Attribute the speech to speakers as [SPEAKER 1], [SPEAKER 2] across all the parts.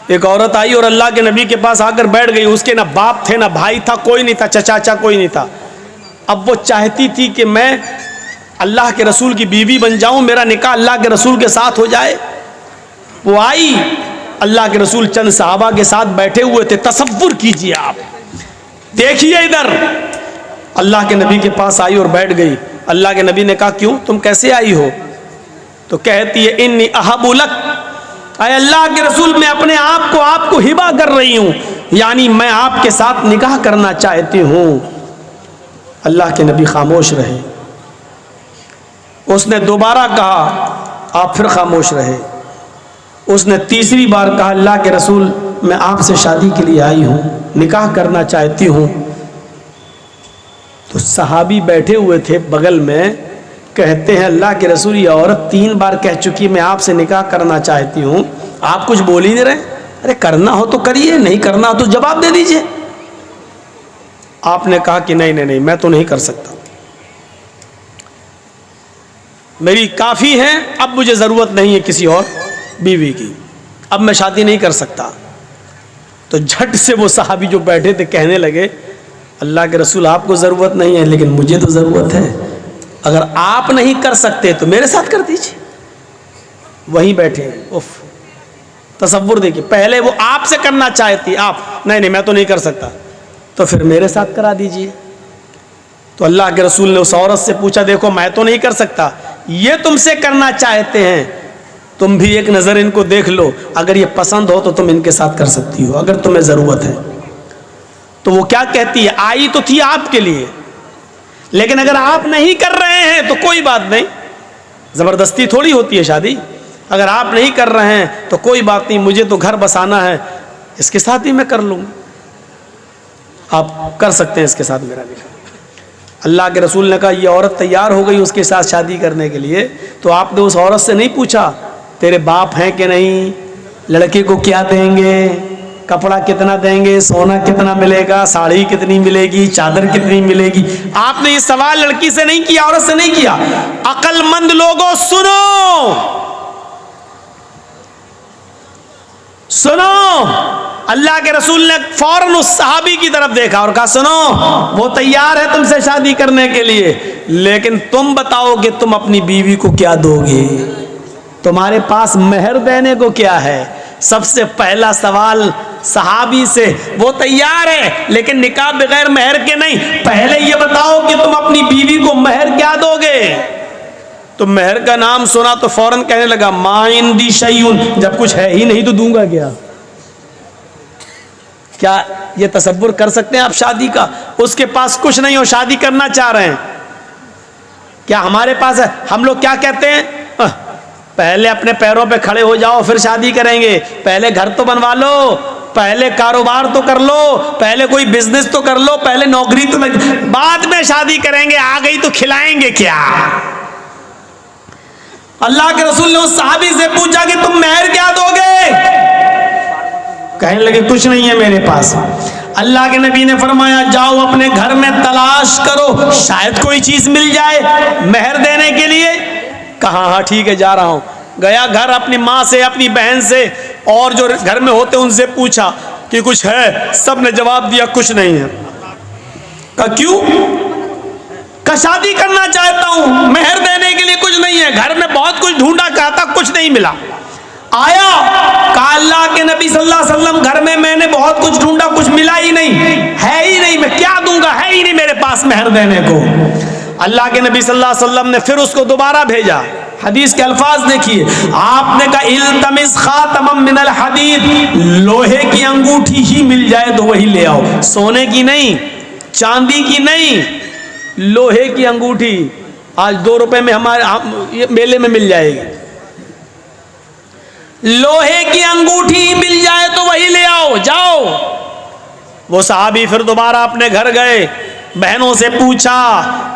[SPEAKER 1] एक औरत आई और अल्लाह के नबी के पास आकर बैठ गई। उसके ना बाप थे, ना भाई था, कोई नहीं था, चाचा कोई नहीं था। अब वो चाहती थी कि मैं अल्लाह के रसूल की बीवी बन जाऊं, मेरा निकाह अल्लाह के रसूल के साथ हो जाए। वो आई, अल्लाह के रसूल चंद सहाबा के साथ बैठे हुए थे। तसव्वुर कीजिए आप, देखिए इधर, अल्लाह के नबी के पास आई और बैठ गई। अल्लाह के नबी ने कहा क्यों, तुम कैसे आई हो? तो कहती है इन्नी अहब्बु लक, अय अल्लाह के रसूल मैं अपने आप को आपको हिबा कर रही हूं, यानी मैं आपके साथ निकाह करना चाहती हूं। अल्लाह के नबी खामोश रहे। उसने दोबारा कहा, आप फिर खामोश रहे। उसने तीसरी बार कहा अल्लाह के रसूल मैं आपसे शादी के लिए आई हूं, निकाह करना चाहती हूं। तो सहाबी बैठे हुए थे बगल में, कहते हैं अल्लाह के रसूल ये औरत 3 बार कह चुकी मैं आपसे निकाह करना चाहती हूं, आप कुछ बोल ही नहीं रहे। अरे करना हो तो करिए, नहीं करना हो तो जवाब दे दीजिए। आपने कहा कि नहीं मैं तो नहीं कर सकता, मेरी काफ़ी है, अब मुझे ज़रूरत नहीं है किसी और बीवी की, अब मैं शादी नहीं कर सकता। तो झट से वो सहाबी जो बैठे थे कहने लगे अल्लाह के रसूल आपको ज़रूरत नहीं है, लेकिन मुझे तो ज़रूरत है, अगर आप नहीं कर सकते तो मेरे साथ कर दीजिए। वहीं बैठे, उफ, तसव्वुर देखिए, पहले वो आपसे करना चाहती, आप नहीं मैं तो नहीं कर सकता, तो फिर मेरे साथ करा दीजिए। तो अल्लाह के रसूल ने उस औरत से पूछा देखो मैं तो नहीं कर सकता, ये तुमसे करना चाहते हैं, तुम भी एक नज़र इनको देख लो, अगर ये पसंद हो तो तुम इनके साथ कर सकती हो, अगर तुम्हें ज़रूरत है। तो वो क्या कहती है, आई तो थी आपके लिए, लेकिन अगर आप नहीं कर रहे हैं तो कोई बात नहीं, ज़बरदस्ती थोड़ी होती है शादी, अगर आप नहीं कर रहे हैं तो कोई बात नहीं, मुझे तो घर बसाना है, इसके साथ ही मैं कर लूँगी, आप कर सकते हैं इसके साथ मेरा निकाह। अल्लाह के रसूल ने कहा ये औरत तैयार हो गई उसके साथ शादी करने के लिए, तो आपने उस औरत से नहीं पूछा तेरे बाप हैं कि नहीं, लड़के को क्या देंगे, कपड़ा कितना देंगे, सोना कितना मिलेगा, साड़ी कितनी मिलेगी, चादर कितनी मिलेगी? आपने ये सवाल लड़की से नहीं किया, औरत से नहीं किया। अक्लमंद लोगों सुनो, सुनो, अल्लाह के रसूल ने फौरन उस सहाबी की तरफ देखा और कहा सुनो वो तैयार है तुमसे शादी करने के लिए, लेकिन तुम बताओ कि तुम अपनी बीवी को क्या दोगे, तुम्हारे पास मेहर देने को क्या है? सबसे पहला सवाल सहाबी से, वो तैयार है लेकिन निकाह बगैर मेहर के नहीं, पहले ये बताओ कि तुम अपनी बीवी को मेहर क्या दोगे? तो मेहर का नाम सुना तो फौरन कहने लगा मा इंदी शैउन, जब कुछ है ही नहीं तो दूंगा क्या? क्या ये तसव्वुर कर सकते हैं आप शादी का? उसके पास कुछ नहीं हो, शादी करना चाह रहे हैं, क्या हमारे पास है? हम लोग क्या कहते हैं, पहले अपने पैरों पे खड़े हो जाओ फिर शादी करेंगे, पहले घर तो बनवा लो, पहले कारोबार तो कर लो, पहले कोई बिजनेस तो कर लो, पहले नौकरी तो बाद में शादी करेंगे, आ गई तो खिलाएंगे क्या? अल्लाह के रसूल ने उस सहाबी से पूछा कि तुम मेहर क्या दोगे? कहने लगे कुछ नहीं है मेरे पास। अल्लाह के नबी ने फरमाया जाओ अपने घर में तलाश करो, शायद कोई चीज मिल जाए मेहर देने के लिए। कहा हाँ ठीक है जा रहा हूँ। गया घर, अपनी माँ से, अपनी बहन से और जो घर में होते उनसे पूछा कि कुछ है, सब ने जवाब दिया कुछ नहीं है। कहा क्यों? का शादी करना चाहता हूँ, मेहर देने के लिए कुछ नहीं है, घर में बहुत कुछ ढूंढा, कहता कुछ नहीं मिला। आया, कहा अल्लाह के नबी सल्लल्लाहु अलैहि वसल्लम घर में मैंने बहुत कुछ ढूंढा, कुछ मिला ही नहीं, है ही नहीं, मैं क्या दूंगा, है ही नहीं मेरे पास मेहर देने को। अल्लाह के नबी सल्लल्लाहु अलैहि वसल्लम ने फिर उसको दोबारा भेजा। हदीस के अल्फाज देखिए, आपने कहा इल्तमिस खातमम मिनल हदीद, लोहे की अंगूठी ही मिल जाए तो वही ले आओ, सोने की नहीं, चांदी की नहीं, लोहे की अंगूठी। आज 2 रुपए में हमारे मेले में मिल जाएगी, लोहे की अंगूठी मिल जाए तो वही ले आओ, जाओ। वो सहाबी फिर दोबारा अपने घर गए, बहनों से पूछा,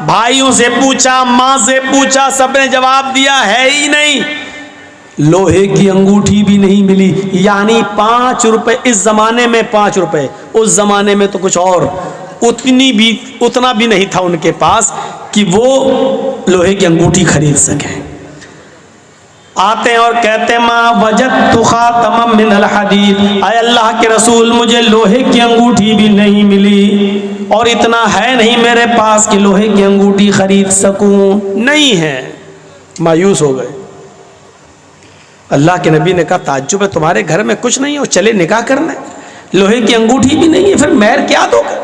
[SPEAKER 1] भाइयों से पूछा, माँ से पूछा, सबने जवाब दिया है ही नहीं, लोहे की अंगूठी भी नहीं मिली। यानी 5 रुपए इस जमाने में, 5 रुपए उस जमाने में तो कुछ और, उतना भी नहीं था उनके पास कि वो लोहे की अंगूठी खरीद सके। आते हैं और कहते हैं मा वजदतु खातमम मिनल हदीद, आय अल्लाह के रसूल मुझे लोहे की अंगूठी भी नहीं मिली और इतना है नहीं मेरे पास कि लोहे की अंगूठी खरीद सकूं, नहीं है। मायूस हो गए। अल्लाह के नबी ने कहा ताज्जुब है, तुम्हारे घर में कुछ नहीं है और चले निकाह करने, लोहे की अंगूठी भी नहीं है, फिर मेहर क्या दोगे?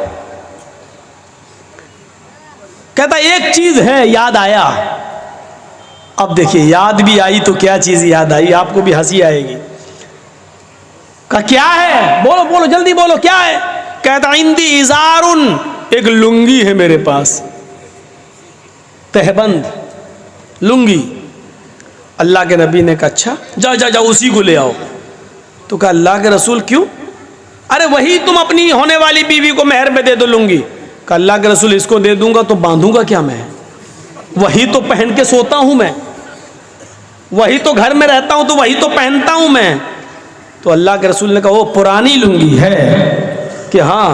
[SPEAKER 1] कहता एक चीज है, याद आया। अब देखिए याद भी आई तो क्या चीज याद आई, आपको भी हंसी आएगी। कहा क्या है? बोलो बोलो जल्दी बोलो क्या है? कहता इंदी इजारुन, एक लुंगी है मेरे पास, तहबंद लुंगी। अल्लाह के नबी ने कहा अच्छा जाओ जाओ जाओ उसी को ले आओ। तो कहा अल्लाह के रसूल क्यों? अरे वही तुम अपनी होने वाली बीवी को मेहर में दे दो लुंगी। कहा अल्लाह के रसूल इसको दे दूंगा तो बांधूंगा क्या मैं? वही तो पहन के सोता हूं मैं, वही तो घर में रहता हूं तो वही तो पहनता हूं मैं। तो अल्लाह के रसूल ने कहा वो पुरानी लुंगी है कि हाँ।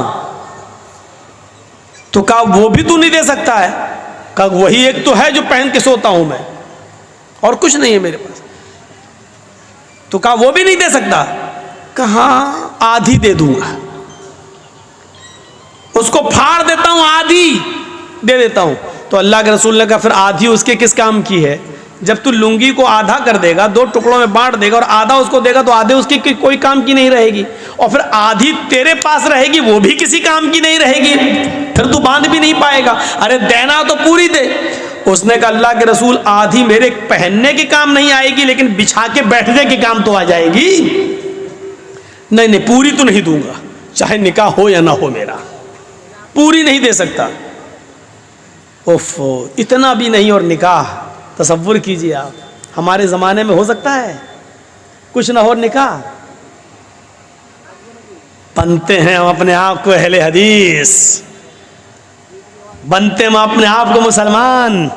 [SPEAKER 1] तो कहा वो भी तू नहीं दे सकता है? कहा वही एक तो है जो पहन के सोता हूं मैं और कुछ नहीं है मेरे पास। तो कहा वो भी नहीं दे सकता? कहा आधी दे दूंगा, उसको फाड़ देता हूं, आधी दे देता हूं। तो अल्लाह के रसूल ने कहा फिर आधी उसके किस काम की है? जब तू लुंगी को आधा कर देगा, दो टुकड़ों में बांट देगा और आधा उसको देगा तो आधे उसकी कोई काम की नहीं रहेगी, और फिर आधी तेरे पास रहेगी वो भी किसी काम की नहीं रहेगी, फिर तू बांध भी नहीं पाएगा। अरे देना तो पूरी दे। उसने कहा अल्लाह के रसूल आधी मेरे पहनने के काम नहीं आएगी लेकिन बिछा के बैठने के काम तो आ जाएगी। नहीं नहीं पूरी तो नहीं दूंगा, चाहे निकाह हो या ना हो मेरा, पूरी नहीं दे सकता। ओफो, इतना भी नहीं और निकाह। तसव्वुर कीजिए आप, हमारे ज़माने में हो सकता है कुछ ना हो निकाह? बनते हैं हम अपने आप को अहले हदीस, बनते हम अपने आप को मुसलमान,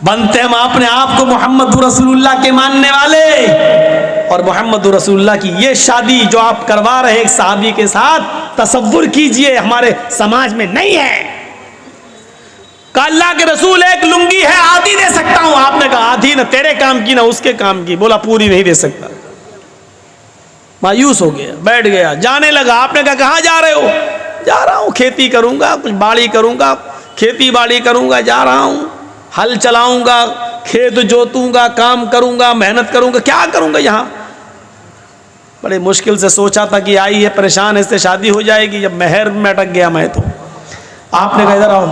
[SPEAKER 1] बनते हम अपने आप को मोहम्मद रसूलुल्लाह के मानने वाले। और मोहम्मद रसूलुल्लाह की ये शादी जो आप करवा रहे हैं एक सहाबी के साथ, तसव्वुर कीजिए हमारे समाज में नहीं है। कहा अल्लाह के रसूल एक लुंगी है आधी दे सकता हूं। आपने कहा आधी ना तेरे काम की ना उसके काम की, बोला पूरी नहीं दे सकता। मायूस हो गया, बैठ गया, जाने लगा। आपने कहा कहां जा रहे हो? जा रहा हूं खेती करूंगा, कुछ बाड़ी करूंगा, खेती बाड़ी करूंगा, जा रहा हूं, हल चलाऊंगा, खेत जोतूंगा, काम करूंगा, मेहनत करूंगा, क्या करूंगा यहाँ? बड़े मुश्किल से सोचा था कि आई है परेशान, इससे शादी हो जाएगी, जब मेहर में अटक गया मैं तो। आपने कहा इधर आओ,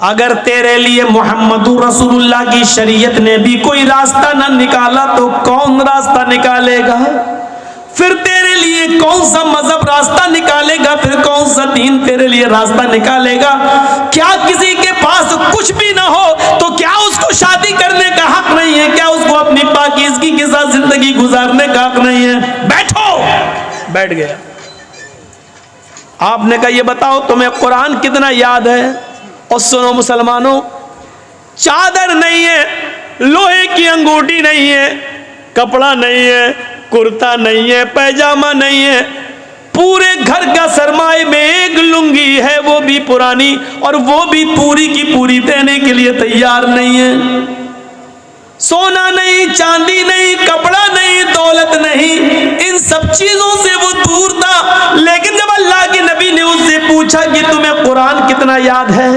[SPEAKER 1] अगर तेरे लिए मोहम्मदुर रसूलुल्लाह की शरीयत ने भी कोई रास्ता न निकाला तो कौन रास्ता निकालेगा? फिर तेरे लिए कौन सा मजहब रास्ता निकालेगा? फिर कौन सा दीन तेरे लिए रास्ता निकालेगा? क्या किसी के पास कुछ भी ना हो तो क्या उसको शादी करने का हक नहीं है? क्या उसको अपनी पाकीज़गी के साथ जिंदगी गुजारने का हक नहीं है? बैठो। बैठ गया। आपने कहा ये बताओ तुम्हें कुरान कितना याद है? और सुनो मुसलमानों, चादर नहीं है, लोहे की अंगूठी नहीं है, कपड़ा नहीं है, कुर्ता नहीं है, पैजामा नहीं है, पूरे घर का सरमाए में एक लुंगी है, वो भी पुरानी, और वो भी पूरी की पूरी देने के लिए तैयार नहीं है। सोना नहीं, चांदी नहीं, कपड़ा नहीं, दौलत नहीं, इन सब चीजों से वो दूर था। लेकिन जब अल्लाह के नबी ने उससे पूछा कि तुम्हें कुरान कितना याद है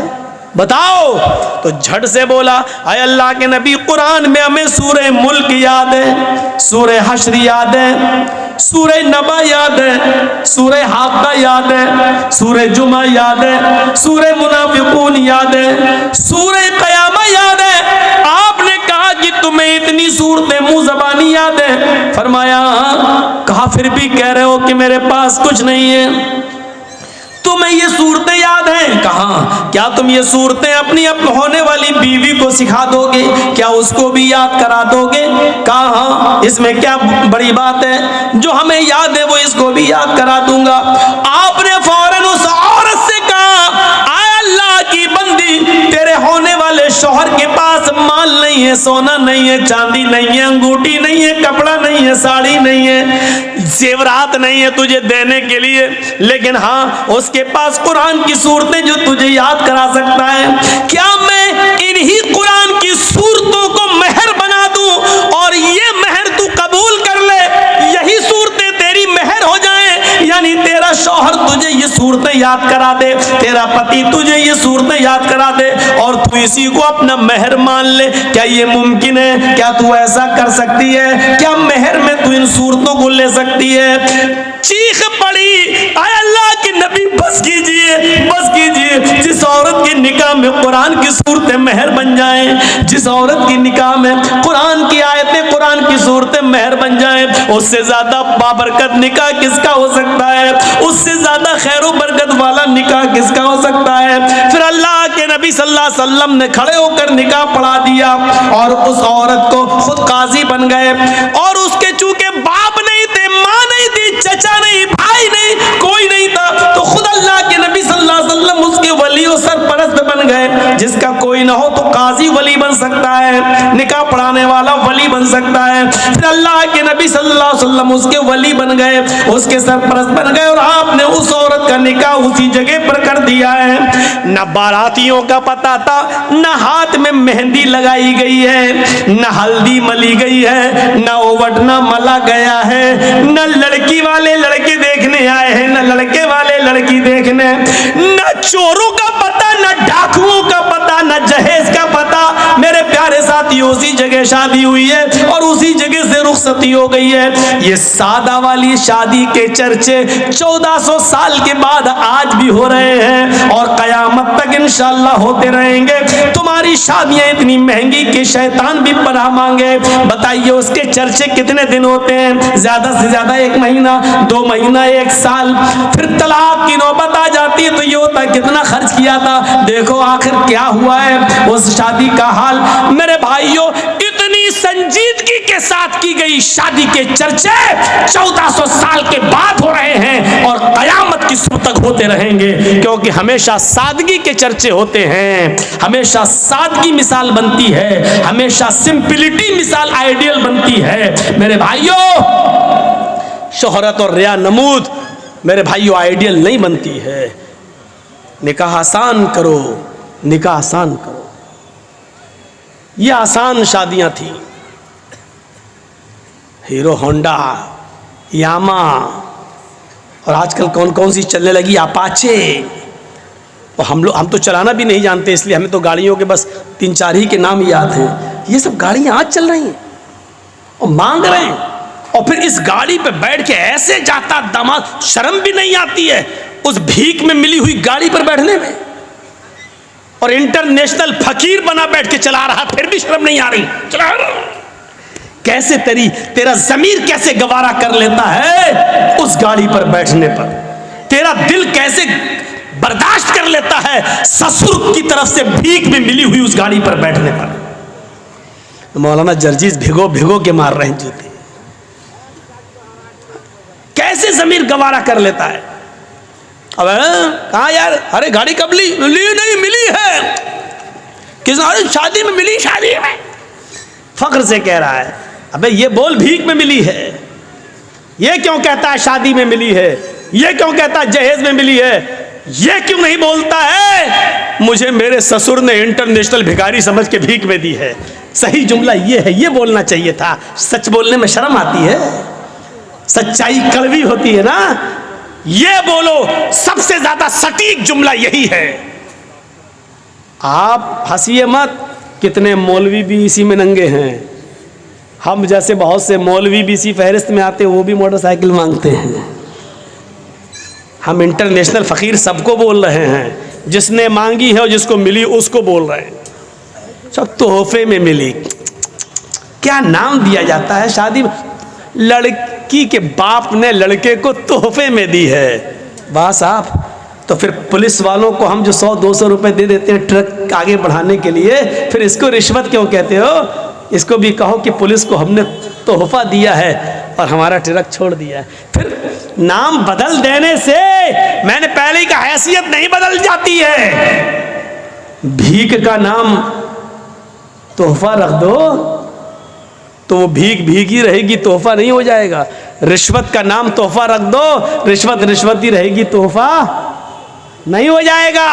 [SPEAKER 1] बताओ, तो झट से बोला अय अल्लाह के नबी कुरान में हमें सूरह मुल्क याद है, सूरह हश्र याद है, सूरह नबा याद है, सूरह हाक़ा याद है, सूरह जुमा याद है, सूरह मुनाफिकून याद है, सूरह क़यामा याद है। आपने कहा कि तुम्हें इतनी सूरतें मुंह ज़बानी याद है? फरमाया कहा फिर भी कह रहे हो कि मेरे पास कुछ नहीं है, तुम्हें ये सूरतें याद हैं? कहा क्या तुम ये सूरतें अपनी होने वाली बीवी को सिखा दोगे? क्या उसको भी याद करा दोगे? कहा हाँ, इसमें क्या बड़ी बात है, जो हमें याद है वो इसको भी याद करा दूंगा। आपने फौरन उस औरत से कहा आय अल्लाह की बंदी, तेरे होने वाले शौहर के पास माल नहीं है, सोना नहीं है, चांदी नहीं है, अंगूठी नहीं है, कपड़ा नहीं है, साड़ी नहीं है, जेवरात नहीं है तुझे देने के लिए, लेकिन हाँ उसके पास कुरान की सूरतें जो तुझे याद करा सकता है। क्या मैं इन्हीं कुरान की सूरतों को मेहर बना दूं और ये सूरतें याद करा दे, तेरा पति तुझे ये सूरतें याद करा दे और तू इसी को अपना मेहर मान ले। क्या ये मुमकिन है? क्या तू ऐसा कर सकती है? क्या मेहर में तू इन सूरतों को ले सकती है? चीख पड़ी, आय अल्लाह के नबी बस कीजिए, बस कीजिए। जिस औरत के निकाह में कुरान की सूरतें मेहर बन जाएं, जिस औरत की निकाह में कुरान की आयतें, कुरान की सूरतें मेहर बन जाएं, उससे ज्यादा बाबरकत निकाह किसका हो सकता है? उससे ज्यादा खैर बरकत वाला निकाह किसका हो सकता है? फिर अल्लाह के नबी सल्लल्लाहु अलैहि वसल्लम ने खड़े होकर निकाह पढ़ा दिया और उस औरत को खुद काजी बन गए। और उसके चूंकि बाप नहीं थे, माँ नहीं थी, चचा नहीं, भाई नहीं, कोई नहीं था, तो खुद अल्लाह के नबी सल्लल्लाहु अलैहि वसल्लम उसके वली और सरपरस्त बन गए। जिसका कोई ना हो तो काजी वली बन सकता है, निकाह पढ़ाने वाला वली बन सकता है। फिर अल्लाह के नबी सल्लल्लाहु अलैहि वसल्लम उसके वली बन गए, उसके सरपरस्त बन गए और आपने उस औरत का निकाह उसी जगह पर कर दिया है। न बारातियों का पता था, न हाथ में मेहंदी लगाई गई है, न हल्दी मली गई है, न ओवटना मला गया है, न लड़की वाले लड़के देखने आए हैं, न लड़के वाले लड़की देखने, न चोरों का पता, न डाकुओं का पता, न जहेज का पता। मेरे प्यारे साथियों, उसी जगह शादी हुई है और उसी जगह से रुखसती हो गई है। ये सादा वाली शादी के चर्चे 1400 साल के बाद आज भी हो रहे हैं और कयामत तक इंशाअल्लाह होते रहेंगे। तुम्हारी शादियां इतनी महंगी कि शैतान भी पनाह मांगे। बताइए उसके चर्चे कितने दिन होते हैं? ज्यादा से ज्यादा 1 महीना, 2 महीना, 1 साल। फिर तलाक की नौबत आ जाती है तो ये होता कितना खर्च किया था, देखो आखिर क्या हुआ है उस शादी का हाल। मेरे भाइयों, इतनी संजीदगी के साथ की गई शादी के चर्चे 1400 साल के बाद हो रहे हैं और कयामत की सुबह तक होते रहेंगे, क्योंकि हमेशा सादगी के चर्चे होते हैं, हमेशा सादगी मिसाल बनती है, हमेशा सिंपलिटी मिसाल आइडियल बनती है। मेरे भाइयों, शोहरत और रिया नमूद मेरे भाइयों आइडियल नहीं बनती है। निकाह आसान करो, निकाह आसान करो। ये आसान शादियां थी। हीरो होंडा, यामा और आजकल कौन कौन सी चलने लगी, अपाचे। और हम तो चलाना भी नहीं जानते, इसलिए हमें तो गाड़ियों के बस 3-4 ही के नाम याद हैं। ये सब गाड़ियां आज चल रही हैं और मांग रहे हैं, और फिर इस गाड़ी पे बैठ के ऐसे जाता दामाद, शर्म भी नहीं आती है उस भीख में मिली हुई गाड़ी पर बैठने में। और इंटरनेशनल फकीर बना बैठ के चला रहा, फिर भी शर्म नहीं आ रही, चला रहा। कैसे तेरा जमीर कैसे गवारा कर लेता है उस गाड़ी पर बैठने पर? तेरा दिल कैसे बर्दाश्त कर लेता है ससुर की तरफ से भीख में मिली हुई उस गाड़ी पर बैठने पर? मौलाना जर्जीस भिगो भिगो के मार रहे हैं जूते। कैसे जमीर गवारा कर लेता है? अब कहा यार, अरे गाड़ी कब ली? नहीं मिली है। किस शादी में मिली? शादी में। फख्र से कह रहा है, अबे ये बोल भीख में मिली है। ये क्यों कहता है शादी में मिली है? ये क्यों कहता है जहेज में मिली है? ये क्यों नहीं बोलता है मुझे मेरे ससुर ने इंटरनेशनल भिखारी समझ के भीख में दी है? सही जुमला ये है, ये बोलना चाहिए था। सच बोलने में शर्म आती है, सच्चाई कड़वी होती है ना। ये बोलो, सबसे ज्यादा सटीक जुमला यही है। आप हंसिए मत, कितने मौलवी भी इसी में नंगे हैं। हम जैसे बहुत से मौलवी भी इसी फहरिस्त में आते हैं, वो भी मोटरसाइकिल मांगते हैं। हम इंटरनेशनल फकीर सबको बोल रहे हैं, जिसने मांगी है और जिसको मिली उसको बोल रहे हैं। सब तोहफे में मिली। क्या नाम दिया जाता है शादी में? लड़की के बाप ने लड़के को तोहफे में दी है। वाह साहब, तो फिर पुलिस वालों को हम जो 100-200 रुपए दे देते हैं ट्रक आगे बढ़ाने के लिए, फिर इसको रिश्वत क्यों कहते हो? इसको भी कहो कि पुलिस को हमने तोहफा दिया है और हमारा ट्रक छोड़ दिया है। फिर नाम बदल देने से, मैंने पहले ही कहा, हैसियत नहीं बदल जाती है। भीख का नाम तोहफा रख दो तो वो भीख भीख ही रहेगी, तोहफा नहीं हो जाएगा। रिश्वत का नाम तोहफा रख दो, रिश्वत रिश्वत ही रहेगी, तोहफा नहीं हो जाएगा।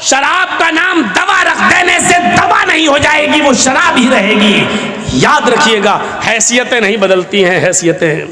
[SPEAKER 1] शराब का नाम दवा रख देने से दवा नहीं हो जाएगी, वो शराब ही रहेगी। याद रखिएगा, हैसियतें नहीं बदलती हैं, हैसियतें।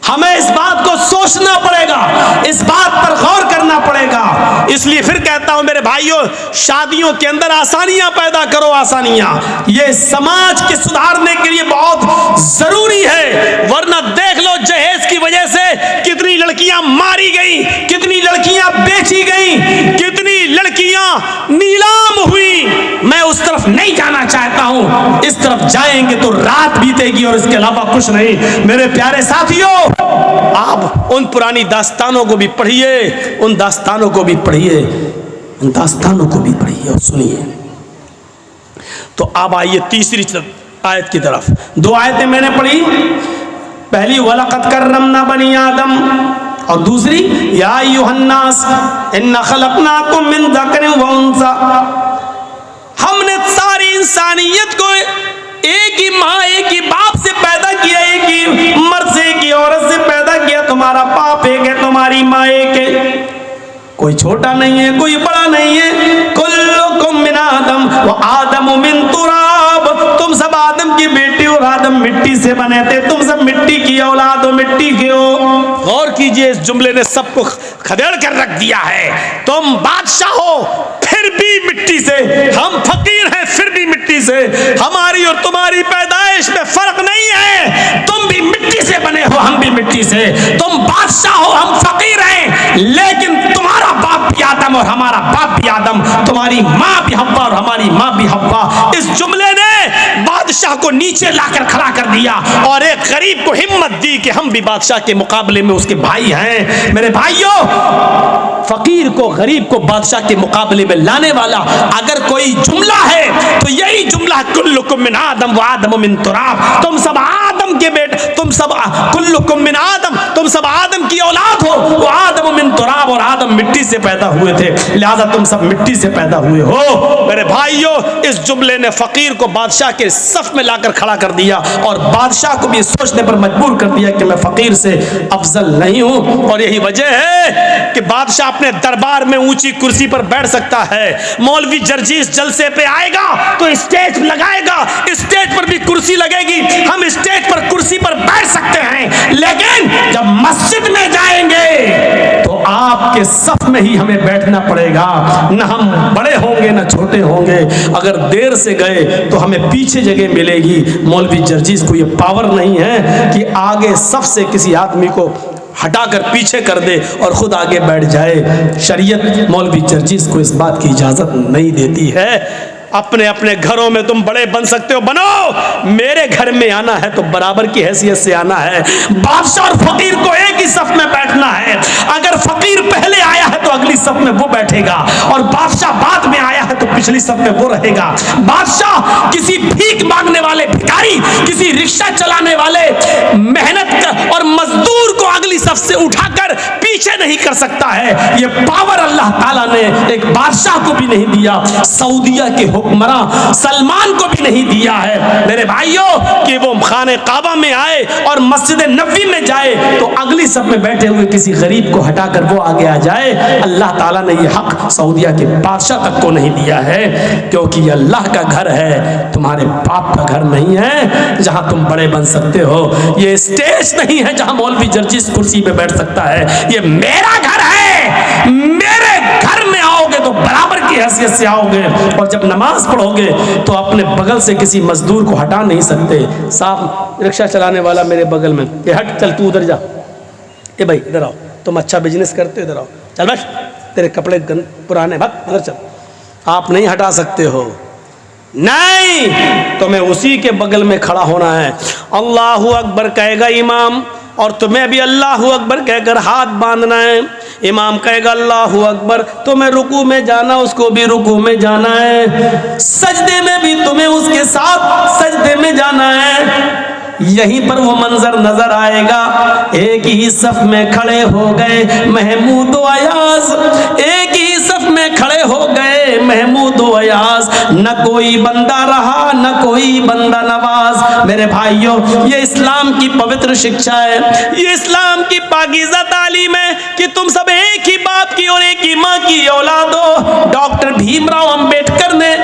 [SPEAKER 1] हमें इस बात को सोचना पड़ेगा, इस बात पर गौर करना पड़ेगा। इसलिए फिर कहता हूं मेरे भाइयों, शादियों के अंदर आसानियां पैदा करो, आसानियां। ये समाज के सुधारने के लिए बहुत जरूरी है। वरना देख लो जहेज की वजह से कितनी लड़कियां मारी गई, कितनी लड़कियां बेची गई, कितनी लड़कियां नीलाम हुई। मैं उस तरफ नहीं जाना चाहता हूं। इस तरफ जाएंगे तो रात बीतेगी और इसके अलावा कुछ नहीं। मेरे प्यारे साथियों, आप उन पुरानी दास्तानों को भी पढ़िए, उन दास्तानों को भी पढ़िए, उन दास्तानों को भी पढ़िए और सुनिए। तो अब आइए तीसरी आयत की तरफ। दो आयतें मैंने पढ़ी, पहली वलक़द कर्रमना बनी आदम, और दूसरी या अय्युहन्नास इन्ना खलक़नाकुम मिन ज़करिन व उन्सा। हमने सारी इंसानियत को एक ही माँ एक ही बाप से पैदा किया, एक ही मर्द से एक ही औरत से पैदा किया। तुम्हारा बाप एक है, तुम्हारी माँ एक है, कोई छोटा नहीं है, कोई बड़ा नहीं है। कुल्लुकुम मिन आदम व आदम मिन तुराब। तुम सब आदम की बेटी और आदम मिट्टी से बने थे, तुम सब मिट्टी की औलाद हो, मिट्टी के हो। गौर कीजिए, इस जुमले ने सबको खदेड़ कर रख दिया है। तुम बादशाह हो फिर भी मिट्टी से, हम फकीर हैं फिर भी मिट्टी से। हमारी और तुम्हारी पैदाइश में फर्क नहीं है। तुम भी मिट्टी से बने हो, हम भी मिट्टी से। तुम बादशाह हो, हम फकीर हैं, लेकिन तुम्हारा बाप भी आदम और हमारा बाप भी आदम, तुम्हारी माँ भी हव्वा और हमारी माँ भी हव्वा। इस जुमले ने बादशाह को नीचे लाकर खड़ा कर दिया और एक गरीब को हिम्मत दी कि हम भी बादशाह के मुकाबले में उसके भाई हैं। मेरे भाइयों, फकीर को गरीब को बादशाह के मुकाबले में लाने वाला अगर कोई जुमला है तो यही जुमला है, कुल्लुकुम मिन आदम व आदम मिन तुराब। तुम सब आदम के बेटे, तुम सब कुल्लुकुम मिन आदम, तुम सब आदम की औलाद हो। वो आदम मिन तुराब, और आदम मिट्टी से पैदा हुए थे, लिहाजा तुम सब मिट्टी से पैदा हुए हो। मेरे भाइयों, इस जुमले ने फकीर को बादशाह के सफ में लाकर खड़ा कर दिया और बादशाह को भी सोचने पर मजबूर कर दिया कि मैं फकीर से अफजल नहीं हूं। और यही वजह है कि बादशाह अपने दरबार में ऊंची कुर्सी पर बैठ सकता है। मौलवी जर्जीस जलसे पे आएगा तो स्टेज लगाएगा, स्टेज पर भी कुर्सी लगेगी, हम स्टेज पर कुर्सी पर बैठ सकते हैं। लेकिन जब मस्जिद में जाएंगे तो आपके सफ में ही हमें बैठना पड़ेगा। न हम बड़े होंगे न छोटे होंगे, अगर देर से गए तो हमें पीछे जगह मिलेगी। मौलवी जर्जीस को ये पावर नहीं है कि आगे सफ से किसी आदमी को हटाकर पीछे कर दे और खुद आगे बैठ जाए। शरीयत मौलवी जर्जीस को इस बात की इजाजत नहीं देती है। अपने अपने घरों में तुम बड़े बन सकते हो, बनो। मेरे घर में आना है तो बराबर की हैसियत से आना है। बादशाह और फकीर को एक ही सफ में बैठना है। अगर फकीर पहले आया है तो अगली सफ में वो बैठेगा, और बादशाह बाद में आया है तो पिछली सफ में वो रहेगा। बादशाह किसी भीख मांगने वाले भिखारी, किसी रिक्शा चलाने वाले मेहनत और मजदूर को अगली सफ से उठाकर पीछे नहीं कर सकता है। ये पावर अल्लाह ताला ने एक बादशाह को भी नहीं दिया, सऊदिया के हुक्मरान सलमान को भी नहीं दिया है। मेरे भाइयों, कि वो खाने काबा में आए और मस्जिद नबी में जाए तो अगली सब में बैठे हुए किसी गरीब को हटाकर वो आगे आ जाए। अल्लाह ताला ने ये हक सऊदिया के बादशाह तक को नहीं दिया है, क्योंकि ये अल्लाह का घर है, तुम्हारे बाप का घर नहीं है जहां तुम बड़े बन सकते हो। ये स्टेज नहीं है जहां मौलवी जर्जीस कुर्सी पे बैठ सकता है। ये मेरा घर है, मेरे घर में आओगे तो बराबर की हैसियत से आओगे, और जब नमाज पढ़ोगे तो अपने बगल से किसी मजदूर को हटा नहीं सकते। साहब रिक्शा चलाने वाला मेरे बगल में, ये हट, चल तू उधर जा, ए भाई इधर आओ, तुम अच्छा बिजनेस करते हो, इधर आओ, चल बस, तेरे कपड़े पुराने, भाग उधर चल। आप नहीं हटा सकते हो, नहीं, तुम्हें उसी के बगल में खड़ा होना है। अल्लाहू अकबर कहेगा इमाम, और तुम्हें भी अल्लाहू अकबर कहकर हाथ बांधना है। इमाम कहेगा अल्लाहू अकबर, तुम्हें रुकू में जाना, उसको भी रुकू में जाना है। सजदे में भी तुम्हें उसके साथ सजदे में जाना है। यहीं पर वो मंजर नजर आएगा, एक ही सफ में खड़े हो गए महमूद व अयाज, एक ही सफ में खड़े हो गए महमूद व अयाज। न कोई बंदा रहा न कोई बंदा नवाज। मेरे भाइयों, ये इस्लाम की पवित्र शिक्षा है, ये इस्लाम की पाकीज़ा तालीम है कि तुम सब एक ही बाप की और एक ही माँ की औलाद हो। डॉक्टर भीमराव अंबेडकर ने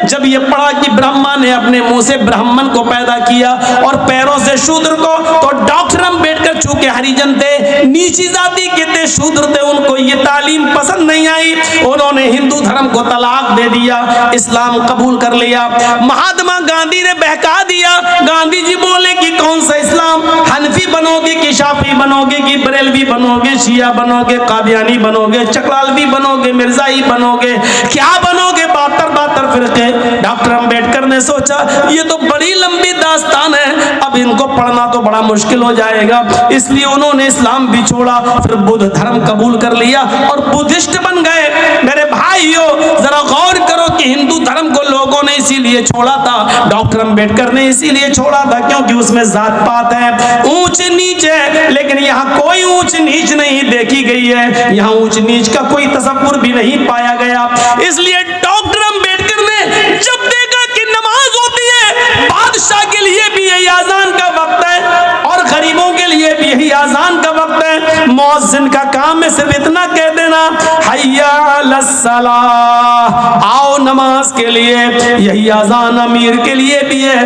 [SPEAKER 1] जब ये पढ़ा कि ब्रह्मा ने अपने मुंह से ब्राह्मण को पैदा किया और पैरों से शूद्र को, तो डॉक्टर अम्बेडकर चूंकि हरिजन थे, नीची जाति के थे, शूद्र थे, उनको ये तालीम पसंद नहीं आई। उन्होंने हिंदू धर्म को तलाक दे दिया, इस्लाम कबूल कर लिया। महात्मा गांधी ने बहका दिया। गांधी जी बोले कि कौन सा इस्लाम, हनफी बनोगे कि शाफी बनोगे कि बरेलवी बनोगे, शिया बनोगे, कादियानी बनोगे, चकलालवी बनोगे, मिर्जाई बनोगे, क्या बनोगे? 72 फिरके। डॉक्टर अम्बेडकर ने सोचा ये तो बड़ी लंबी दास्तान है, अब इनको पढ़ना तो बड़ा मुश्किल हो जाएगा, इसलिए उन्होंने इस्लाम भी छोड़ा, फिर बुद्ध धर्म कबूल कर लिया और बुद्धिस्ट बन गए। मेरे भाइयों, जरा गौर करो कि हिंदू धर्म को लोगों ने इसीलिए छोड़ा था, डॉक्टर अम्बेडकर ने इसीलिए छोड़ा था क्योंकि उसमें जात पात है, ऊंच नीच है। लेकिन यहाँ कोई ऊंच नीच नहीं देखी गई है, यहाँ ऊंच नीच का कोई तसव्वुर भी नहीं पाया गया। इसलिए डॉक्टर अम्बेडकर ने जब देखा कि नमाज होती है, बादशाह के लिए भी यही आजान का वक्त है और गरीबों के लिए भी यही आजान का वक्त है, मुअज्जिन का काम है सिर्फ इतना कह देना, हय्या अलस्सलाह, आओ नमाज के लिए। यही आजान अमीर के लिए भी है,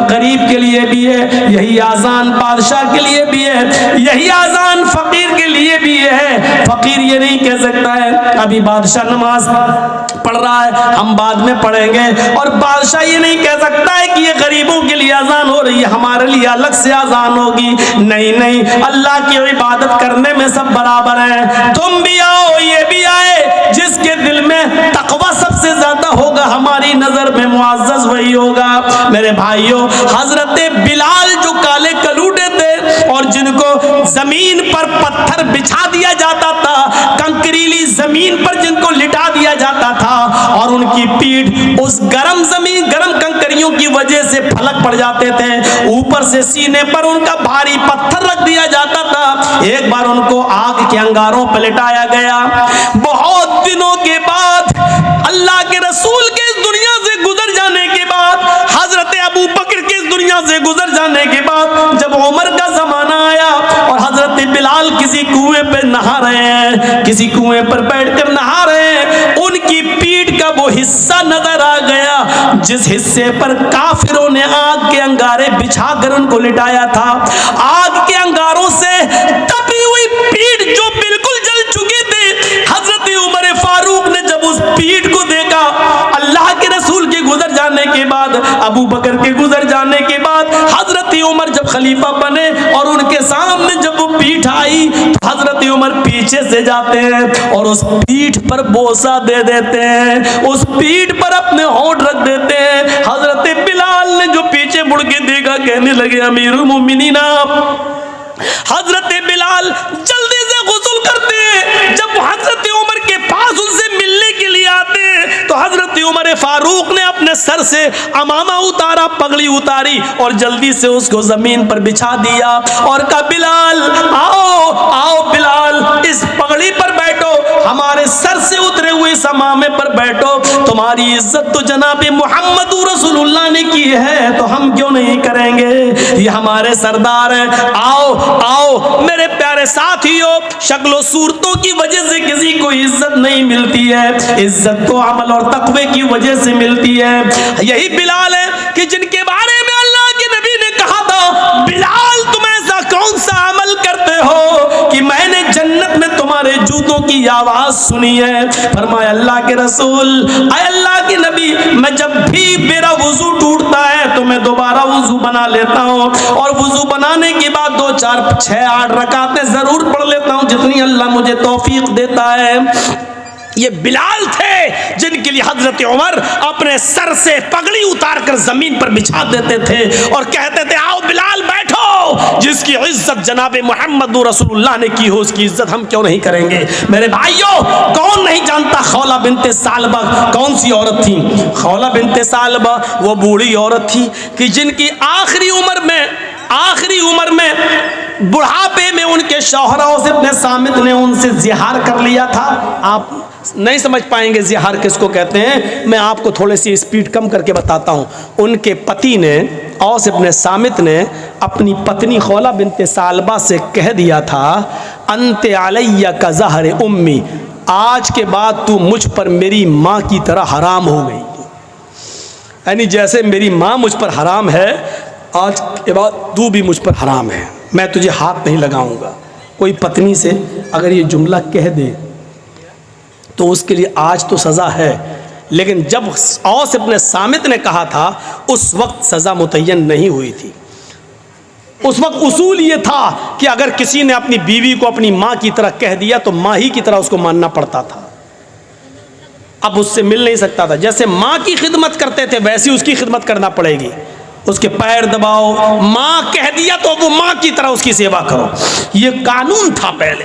[SPEAKER 1] गरीब के लिए भी है, यही आजान बादशाह के लिए भी है, यही आजान फकीर के लिए भी है। फकीर ये नहीं कह सकता है अभी बादशाह नमाज पढ़ रहा है, हम बाद में पढ़ेंगे, और बादशाह ये नहीं कह सकता है कि ये गरीबों के लिए अजान हो रही है, हमारे लिए अलग से अजान होगी। नहीं नहीं, अल्लाह की इबादत करने में सब बराबर है। तुम भी आओ, ये भी आए, जिसके दिल में तकवा सबसे ज्यादा होगा, हमारी नजर में मुअज़्ज़ज़ वही होगा। मेरे भाइयों, हजरत बिलाल जो काले कलूटे थे और जिनको जमीन पर पत्थर बिछा दिया जाता था, कंकरीली जमीन पर जिनको लिटा दिया जाता था और उनकी पीठ उस गरम जमीन, गरम कंकरियों की वजह से फलक पड़ जाते थे, ऊपर से सीने पर उनका भारी पत्थर रख दिया जाता था। एक बार उनको आग के अंगारों पर लिटाया गया। बहुत दिनों के बाद, अल्लाह के रसूल के इस दुनिया से गुजर जाने के बाद, हजरत अबू बकर के इस दुनिया से गुजर जाने के बाद, जब उमर का जमाना आया और हजरत बिलाल किसी कुएं पे नहा रहे हैं, किसी कुएं पर बैठकर नहा रहे हैं, उनकी पीठ का वो हिस्सा नजर आ गया जिस हिस्से पर काफिरों ने आग के अंगारे बिछाकर उनको लिटाया था। आग के अंगारों से तपी हुई पीठ जो बिल्कुल जल चुकी थी, हजरत उमर फारूक ने जब उस पीठ को देखा, अल्लाह के रसूल के गुजर जाने के बाद, अबू बकर के गुजर जाने के बाद, हजरत उमर जब खलीफा बने और उनके सामने जब वो पीठ आई, तो हजरत उमर पीछे से जाते हैं और उस पीठ पर बोसा दे देते हैं, उस पीठ पर अपने होंठ रख देते हैं। हजरत बिलाल ने जो पीछे मुड़ के देखा, कहने लगे अमीरुल मोमिनीन, हजरत बिलाल जल्दी से गुस्ल करते हैं। जब हजरत उमर के पास उनसे मिलने के लिए आते हैं, तो हजरत उमर फारूक ने अपने सर से अमामा उतारा, पगड़ी उतारी और जल्दी से उसको जमीन पर बिछा दिया और कहा, बिलाल आओ आओ बिलाल, इस पगड़ी पर बैठो, हमारे सर से उतरे हुए इस अमामे पर बैठो, तुम्हारी इज्जत तो जनाब मोहम्मद रसूलुल्लाह ने की है, तो हम क्यों नहीं करेंगे, ये हमारे सरदार हैं। आओ आओ मेरे प्यारे साथियों, शक्लो सूरतों की वजह से किसी को इज्जत नहीं मिलती है, इज्जत तो अमल और तकवे की वजह से मिलती है। यही बिलाल है कि जिनके बारे में अल्लाह के नबी ने कहा था, बिलाल तुम ऐसा कौन सा अमल करते हो कि मैंने जन्नत में तुम्हारे जूतों की आवाज सुनी है। फरमाया अल्लाह के रसूल, अल्लाह के नबी, मैं जब भी मेरा वुजू टूटता है तो मैं दोबारा वुजू बना लेता हूँ और वुजू बनाने के बाद 2, 4, 6, 8 रकातें जरूर पढ़ लेता हूँ, जितनी अल्लाह मुझे तौफीक देता है। ये बिलाल थे जिनके लिए हजरत उमर अपने सर से पगड़ी उतारकर जमीन पर बिछा देते थे और कहते थे, आओ बिलाल बैठो, जिसकी इज्जत जनाब मोहम्मद रसूलुल्लाह ने की हो उसकी इज्जत हम क्यों नहीं करेंगे। मेरे भाइयों, कौन नहीं जानता खौला बिनते सालबा कौन सी औरत थी। खौला बिनते सालबा वो बूढ़ी औरत थी कि जिनकी आखिरी उम्र में बुढ़ापे में उनके शौहरा से अपने सामित ने उनसे जिहार कर लिया था। आप नहीं समझ पाएंगे जिहार किसको कहते हैं, मैं आपको थोड़ी सी स्पीड कम करके बताता हूँ। उनके पति ने औस इब्ने सामित ने अपनी पत्नी खौला बिनते सालबा से कह दिया था, अंते अलैया का ज़हर उम्मी, आज के बाद तू मुझ पर मेरी माँ की तरह हराम हो गई। यानी जैसे मेरी माँ मुझ पर हराम है, आज के बाद तू भी मुझ पर हराम है, मैं तुझे हाथ नहीं लगाऊंगा। कोई पत्नी से अगर ये जुमला कह दे तो उसके लिए आज तो सज़ा है, लेकिन जब औस इब्न सामित ने कहा था उस वक्त सज़ा मुतय्यन नहीं हुई थी। उस वक्त उसूल ये था कि अगर किसी ने अपनी बीवी को अपनी माँ की तरह कह दिया तो माँ ही की तरह उसको मानना पड़ता था। अब उससे मिल नहीं सकता था। जैसे माँ की खिदमत करते थे वैसी उसकी खिदमत करना पड़ेगी। उसके पैर दबाओ, माँ कह दिया तो वो माँ की तरह उसकी सेवा करो, ये कानून था पहले।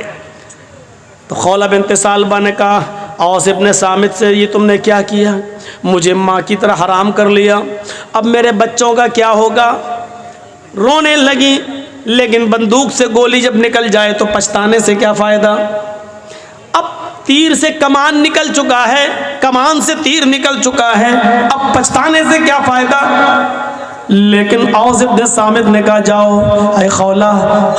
[SPEAKER 1] तो खौला बिन्त सालबा ने कहा औस इब्न सामित से, ये तुमने क्या किया, मुझे माँ की तरह हराम कर लिया, अब मेरे बच्चों का क्या होगा। रोने लगी, लेकिन बंदूक से गोली जब निकल जाए तो पछताने से क्या फ़ायदा। अब तीर से कमान निकल चुका है, कमान से तीर निकल चुका है, अब पछताने से क्या फ़ायदा। लेकिन औस इब्न सामित ने कहा जाओ ऐ खौला,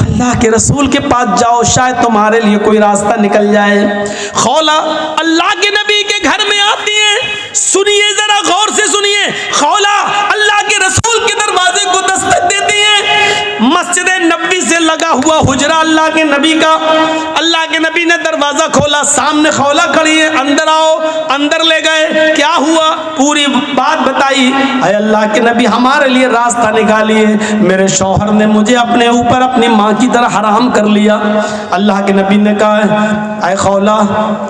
[SPEAKER 1] अल्लाह के रसूल के पास जाओ, शायद तुम्हारे लिए कोई रास्ता निकल जाए। खौला अल्लाह के नबी के घर में आती है। सुनिए, जरा गौर से सुनिए। खौला अल्लाह के रसूल के दरवाजे को दस्तक देती है। मस्जिद नबी से लगा हुआ हुजरा अल्लाह के नबी का। अल्लाह के नबी ने दरवाजा खोला, सामने खौला खड़ी है, अंदर आओ। अंदर ले गए, क्या हुआ पूरी बात बताई। अरे अल्लाह के नबी हमारे लिए रास्ता निकालिए, मेरे शौहर ने मुझे अपने ऊपर अपनी माँ की तरह हराम कर लिया। अल्लाह के नबी ने कहा अरे खौला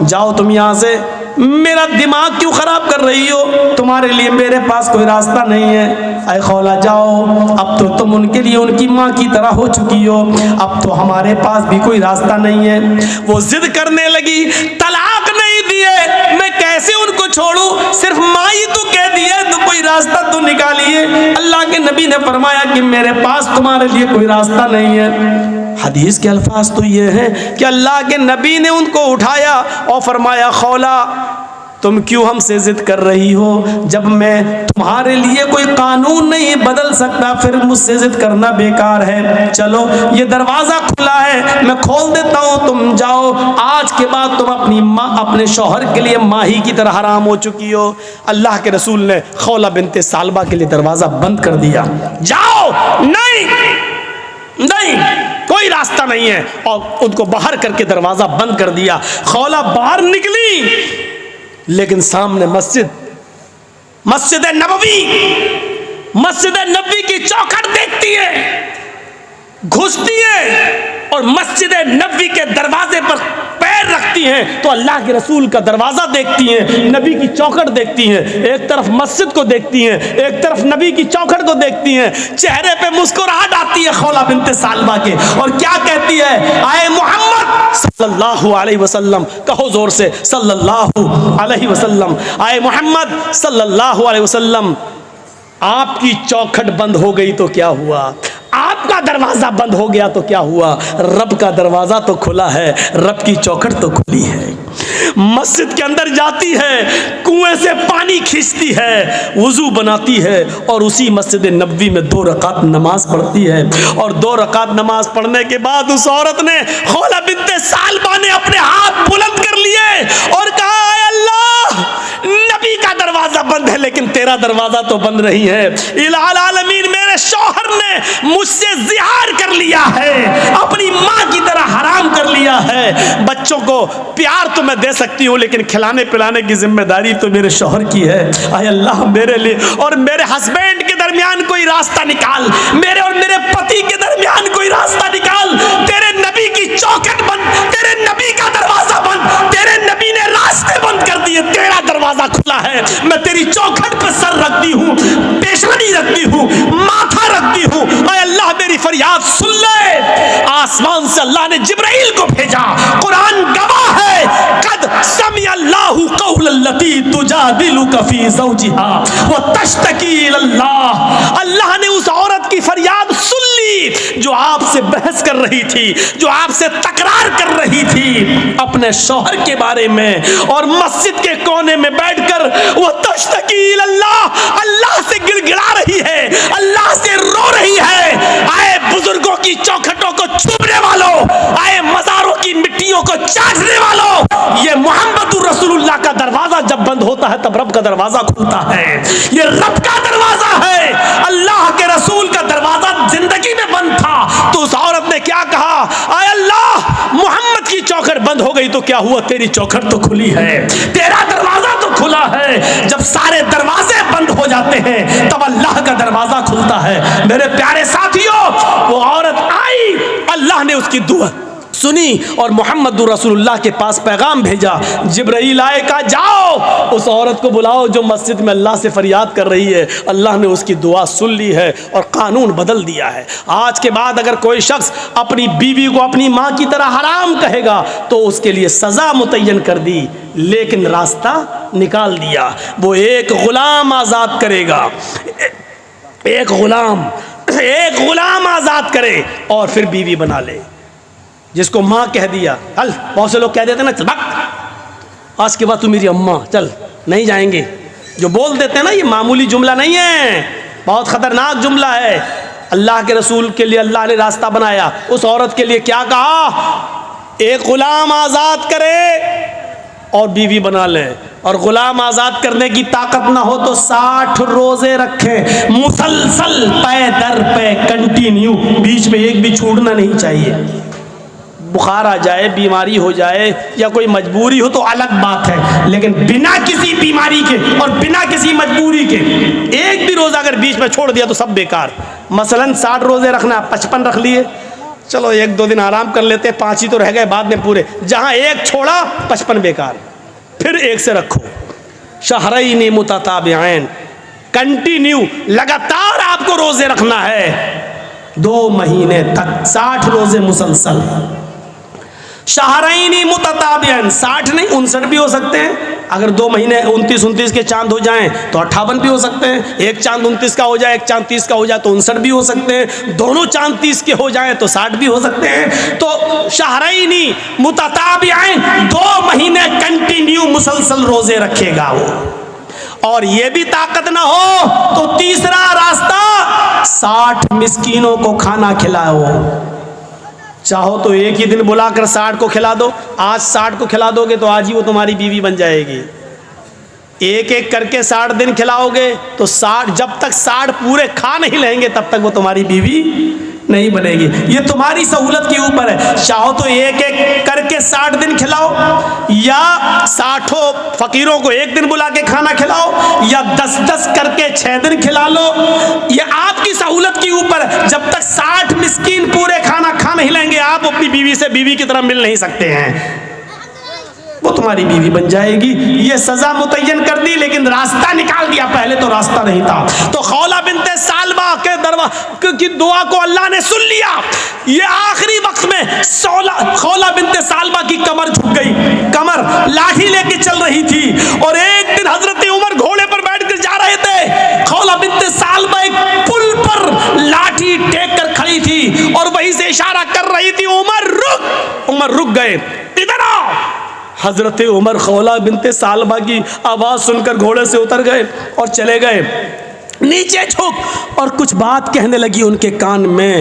[SPEAKER 1] जाओ तुम यहाँ से, मेरा दिमाग क्यों ख़राब कर रही हो, तुम्हारे लिए मेरे पास कोई रास्ता नहीं है। अरे खौला जाओ, अब तो तुम उनके लिए उनकी माँ की तरह हो चुकी हो, अब तो हमारे पास भी कोई रास्ता नहीं है। वो जिद करने लगी, तलाक नहीं दिए, मैं कैसे उनको छोड़ूं, सिर्फ माँ ही तो कह दिया, तो कोई रास्ता तो निकालिए। अल्लाह के नबी ने फरमाया कि मेरे पास तुम्हारे लिए कोई रास्ता नहीं है। हदीस के अल्फाज तो ये हैं कि अल्लाह के नबी ने उनको उठाया और फरमाया खौला तुम क्यों हमसे जिद कर रही हो, जब मैं तुम्हारे लिए कोई कानून नहीं बदल सकता, फिर मुझसे जिद करना बेकार है। चलो ये दरवाज़ा खुला है, मैं खोल देता हूँ, तुम जाओ। आज के बाद तुम अपनी माँ, अपने शौहर के लिए माही की तरह हराम हो चुकी हो। अल्लाह के रसूल ने खौला बिन्त सालबा के लिए दरवाज़ा बंद कर दिया। जाओ, नहीं नहीं, कोई रास्ता नहीं है, और उनको बाहर करके दरवाज़ा बंद कर दिया। खौला बाहर निकली, लेकिन सामने मस्जिद नबवी की चौखट देखती है, घुसती है और मस्जिद नबवी के दरवाजे पर पैर रखती हैं तो अल्लाह के रसूल का दरवाज़ा देखती हैं, नबी की चौखट देखती हैं। एक तरफ मस्जिद को देखती हैं, एक तरफ नबी की चौखट को देखती हैं। चेहरे पे मुस्कुराहट आती है खौला बिन्त सालबा के, और क्या कहती है, आए मोहम्मद सल्लल्लाहु अलैहि वसल्लम, कहो जोर से सल्लल्लाहु अलैहि वसल्लम, आए मोहम्मद सल्लल्लाहु अलैहि वसल्लम, आपकी चौखट बंद हो गई तो क्या हुआ, आपका दरवाजा बंद हो गया तो क्या हुआ, रब का दरवाजा तो खुला है, रब की चौखट तो खुली है। मस्जिद के अंदर जाती है, कुएं से पानी खींचती है, वुजू बनाती है और उसी मस्जिद नबवी में 2 रकात नमाज पढ़ती है। और 2 रकात नमाज पढ़ने के बाद उस औरत ने, खौला बिन्त सालबा ने, अपने हाथ बुलंद कर लिए और कहा, अल्लाह नबी का दरवाजा बंद है लेकिन तेरा दरवाजा तो बंद नहीं है। इलाल आलमीन, मेरे शौहर ने मुझसे जिहार कर लिया है, अपनी माँ की तरह हराम कर लिया है। बच्चों को प्यार तो मैं दे सकती हूँ लेकिन खिलाने पिलाने की जिम्मेदारी तो मेरे शौहर की है। आय अल्लाह मेरे लिए और मेरे हस्बैंड के दरमियान कोई रास्ता निकाल, मेरे और मेरे पति के दरमियान कोई रास्ता निकाल। तेरे नबी की चौखट बंद, तेरे नबी का दरवाजा बंद, तेरे नबी ने रास्ते बंद कर दिए, तेरा दरवाजा खुला है। मैं तेरी चौखट पर सर रखती हूँ, पेशानी रखती हूँ, माथा रखती हूँ। आय अल्लाह मेरी फरियाद सुन ले। आसमान से अल्लाह ने जिब्राइल को भेजा, कुरान गवाह है, कद समी अल्लाहु कौलल्लती तुजादिलुका फी ज़ौजिहा व तश्तकी इलल्लाह। अल्लाह ने उस औरत की फरियाद सुन ली जो आपसे बहस कर रही थी, जो आपसे तकरार कर रही थी अपने शौहर के बारे में, और मस्जिद के कोने में बैठकर वो तश्तकी इलल्लाह, अल्लाह से गिड़गिड़ा रही है, अल्लाह से रो रही है। आए बुजुर्गों की चौखटों को छूने वालों, आए मज़ारों की मिट्टियों को चाटने वालों, ये मोहम्मदुर रसूलुल्लाह का दरवाजा जब बंद होता होता है तब रब का दरवाजा खुलता है। ये रब का दरवाजा है, अल्लाह के रसूल का दरवाजा जिंदगी में बंद था तो उस औरत ने क्या कहा, आय अल्लाह मोहम्मद की चौखट बंद हो गई तो क्या हुआ, तेरी चौखट तो खुली है, तेरा दरवाजा तो खुला है। जब सारे दरवाजे बंद हो जाते हैं तब अल्लाह का दरवाजा खुलता है। मेरे प्यारे साथियों, वो औरत आई, अल्लाह ने उसकी दुआ सुनी और मोहम्मद रसूलुल्लाह के पास पैगाम भेजा। जिब्राइल आए, कहा जाओ उस औरत को बुलाओ जो मस्जिद में अल्लाह से फरियाद कर रही है। अल्लाह ने उसकी दुआ सुन ली है और कानून बदल दिया है। आज के बाद अगर कोई शख्स अपनी बीवी को अपनी माँ की तरह हराम कहेगा तो उसके लिए सज़ा मुतय्यन कर दी, लेकिन रास्ता निकाल दिया। वो एक गुलाम आज़ाद करेगा, एक गुलाम आज़ाद करे और फिर बीवी बना ले। जिसको माँ कह दिया, चल, बहुत से लोग कह देते ना, चल भाग, आज के बाद तू मेरी अम्मा, चल नहीं जाएंगे। जो बोल देते हैं ना, ये मामूली जुमला नहीं है, बहुत ख़तरनाक जुमला है। अल्लाह के रसूल के लिए अल्लाह ने रास्ता बनाया। उस औरत के लिए क्या कहा, एक गुलाम आज़ाद करे और बीवी बना ले। और गुलाम आज़ाद करने की ताकत ना हो तो 60 रोज़े रखे मुसलसल, पे दर पे, कंटिन्यू, बीच में एक भी छूटना नहीं चाहिए। बुखार आ जाए, बीमारी हो जाए या कोई मजबूरी हो तो अलग बात है, लेकिन बिना किसी बीमारी के और बिना किसी मजबूरी के एक भी रोज़ा अगर बीच में छोड़ दिया तो सब बेकार। मसलन 60 रोज़े रखना, 55 रख लिए, चलो 1-2 दिन आराम कर लेते, 5 ही तो रह गए बाद में पूरे। जहाँ एक छोड़ा 55 बेकार, फिर एक से रखो। शहरैन मुतताबिऐन, कंटिन्यू, लगातार आपको रोज़े रखना है 2 महीने तक, 60 रोज़े मुसलसल। शहरैन मुतताबिऐन, 60 नहीं 59 भी हो सकते हैं। अगर 2 महीने 29 के चांद हो जाएं तो 58 भी हो सकते हैं। एक चांद 29 का हो जाए, एक चांद 30 का हो जाए तो 59 भी हो सकते हैं। दोनों चांद 30 के हो जाएं तो 60 भी हो सकते हैं। तो शहरैन मुतताबिऐन, 2 महीने कंटिन्यू मुसलसल रोजे रखेगा वो। और ये भी ताकत ना हो तो तीसरा रास्ता, 60 मिस्कीनों को खाना खिलाओ। चाहो तो एक ही दिन बुलाकर 60 को खिला दो। आज 60 को खिला दोगे तो आज ही वो तुम्हारी बीवी बन जाएगी। एक एक करके 60 दिन खिलाओगे तो 60, जब तक 60 पूरे खा नहीं लेंगे तब तक वो तुम्हारी बीवी नहीं बनेगी। ये तुम्हारी सहूलत के ऊपर है। चाहो तो एक एक करके 60 दिन खिलाओ, या 60 फकीरों को एक दिन बुला के खाना खिलाओ, या 10-10 करके 6 दिन खिला लो। ये आपकी सहूलत के ऊपर। जब तक 60 मिस्कीन पूरे खाना खा नहीं लेंगे आप अपनी बीवी से बीवी की तरह मिल नहीं सकते हैं। वो तुम्हारी बीवी बन जाएगी। ये सजा मुतय्यन कर दी, लेकिन रास्ता निकाल दिया। पहले तो रास्ता नहीं था। तो खौला बिनते सालबा के दरवाज़े की दुआ को अल्लाह ने सुन लिया। ये आखिरी वक्त में खौला बिनते सालबा की कमर झुक गई। कमर लाठी लेके चल रही थी और एक दिन हजरत उमर घोड़े पर बैठकर जा रहे थे। खौला बिनते सालबा एक पुल पर लाठी टेक कर खड़ी थी और वहीं से इशारा कर रही थी, उमर रुक। उमर रुक गए, इधर आओ। हजरत उमर खौला बिनते सालबा की आवाज़ सुनकर घोड़े से उतर गए और चले गए। नीचे झुक और कुछ बात कहने लगी उनके कान में।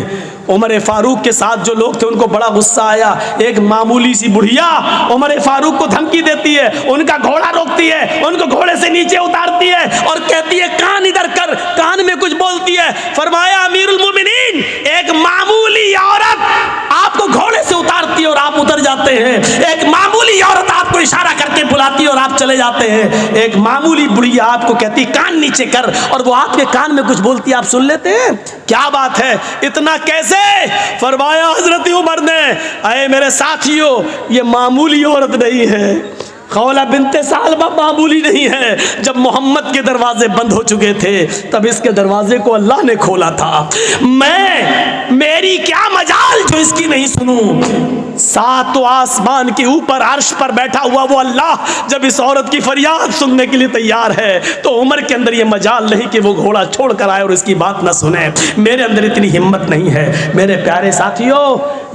[SPEAKER 1] उमर फारूक के साथ जो लोग थे उनको बड़ा गुस्सा आया। एक मामूली सी बुढ़िया उमर फारूक को धमकी देती है, उनका घोड़ा रोकती है, उनको घोड़े से नीचे उतारती है और कहती है कान इधर कर। कान में कुछ बोलती है। फरमाया अमीरुल मोमिनीन, एक मामूली औरत आपको घोड़े से उतारती है और आप उतर जाते हैं। एक मामूली औरत आपको इशारा करके बुलाती है और आप चले जाते हैं। एक मामूली बुढ़िया आपको कहती कान नीचे कर और वो आपके कान में कुछ बोलती है, आप सुन लेते हैं। क्या बात है, इतना कैसे? फरमाया हजरत उमर ने, अरे मेरे साथियों, ये मामूली औरत नहीं है। खौला बिनते सालबा मामूली नहीं है। जब मोहम्मद के दरवाजे बंद हो चुके थे तब इसके दरवाजे को अल्लाह ने खोला था। मेरी क्या मजाल जो इसकी नहीं सुनूं। 7 आसमान के ऊपर अर्श पर बैठा हुआ वो अल्लाह जब इस औरत की फरियाद सुनने के लिए तैयार है तो उमर के अंदर ये मजाल नहीं कि वो घोड़ा छोड़ कर आए और इसकी बात न सुने। मेरे अंदर इतनी हिम्मत नहीं है। मेरे प्यारे साथियों,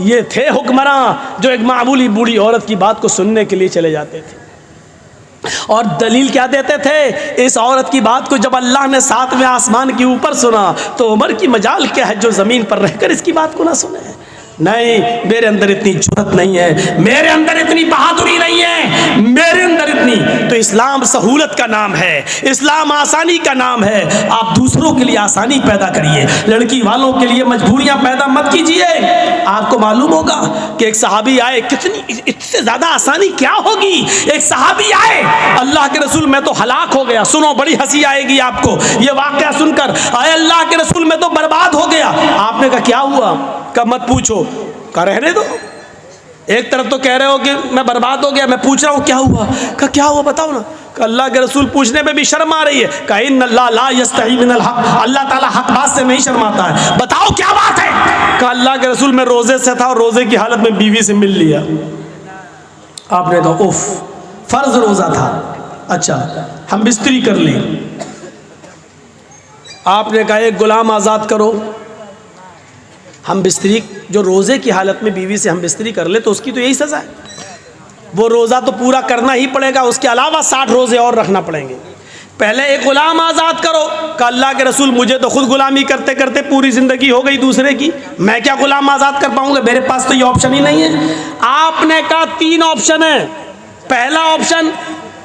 [SPEAKER 1] ये थे हुक्मरान जो एक मामूली बूढ़ी औरत की बात को सुनने के लिए चले जाते थे और दलील क्या देते थे। इस औरत की बात को जब अल्लाह ने 7वें आसमान के ऊपर सुना तो उमर की मजाल क्या है जो ज़मीन पर रहकर इसकी बात को ना सुने। नहीं, मेरे अंदर इतनी जुर्रत नहीं है, मेरे अंदर इतनी बहादुरी नहीं है, मेरे अंदर इतनी, तो इस्लाम सहूलत का नाम है, इस्लाम आसानी का नाम है। आप दूसरों के लिए आसानी पैदा करिए, लड़की वालों के लिए मजबूरियां पैदा मत कीजिए। आपको मालूम होगा कि एक सहाबी आए, कितनी इससे ज्यादा आसानी क्या होगी। एक सहाबी आए, अल्लाह के रसूल मैं तो हलाक हो गया। सुनो, बड़ी हंसी आएगी आपको ये वाकया सुनकर। आए अल्लाह के रसूल मैं तो बर्बाद हो गया। आपने कहा क्या हुआ? कहा मत पूछो। कहा रहने दो। एक तरफ तो कह रहे हो कि मैं बर्बाद हो गया, मैं पूछ रहा हूँ क्या हुआ। कहा क्या हुआ बताओ ना। कहा अल्लाह के रसूल पूछने में भी शर्म आ रही है। कहा इन्नल्लाह ला यस्तही मिनल हक, अल्लाह ताला हक बात से नहीं शर्माता है, बताओ क्या बात है। कहा अल्लाह के रसूल मैं रोजे से था और रोजे की हालत में बीवी से मिल लिया। आपने कहा उफ, फर्ज रोजा था, अच्छा हम बिस्तरी कर ली। आपने कहा एक गुलाम आज़ाद करो। हम बिस्तरी, जो रोज़े की हालत में बीवी से हम बिस्तरी कर ले तो उसकी तो यही सज़ा है। वो रोज़ा तो पूरा करना ही पड़ेगा, उसके अलावा 60 रोज़े और रखना पड़ेंगे। पहले एक गुलाम आज़ाद करो। का अल्लाह के रसूल मुझे तो खुद गुलामी करते करते पूरी ज़िंदगी हो गई दूसरे की, मैं क्या गुलाम आज़ाद कर पाऊँगा, मेरे पास तो ये ऑप्शन ही नहीं है। आपने कहा 3 ऑप्शन है। पहला ऑप्शन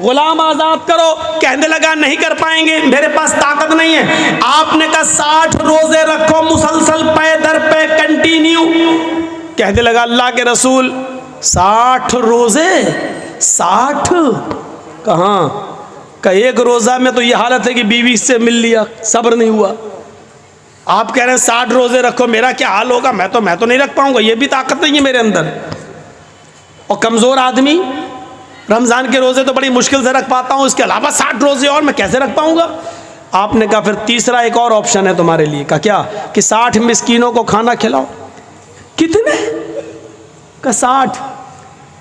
[SPEAKER 1] गुलाम आज़ाद करो, कहने लगा नहीं कर पाएंगे, मेरे पास ताकत नहीं है। आपने कहा 60 रोज़े रखो मुसलसल पे दर पे कंटिन्यू। कहने लगा अल्लाह के रसूल 60 रोज़े, 60 कहाँ का एक रोज़ा में तो ये हालत है कि बीवी से मिल लिया, सब्र नहीं हुआ। आप कह रहे हैं 60 रोज़े रखो, मेरा क्या हाल होगा, मैं तो नहीं रख पाऊंगा, ये भी ताकत नहीं है मेरे अंदर। और कमज़ोर आदमी रमज़ान के रोज़े तो बड़ी मुश्किल से रख पाता हूँ, इसके अलावा 60 रोज़े और मैं कैसे रख पाऊंगा। आपने कहा फिर तीसरा एक और ऑप्शन है तुम्हारे लिए। का क्या? कि 60 मिस्कीनों को खाना खिलाओ। कितने? का 60।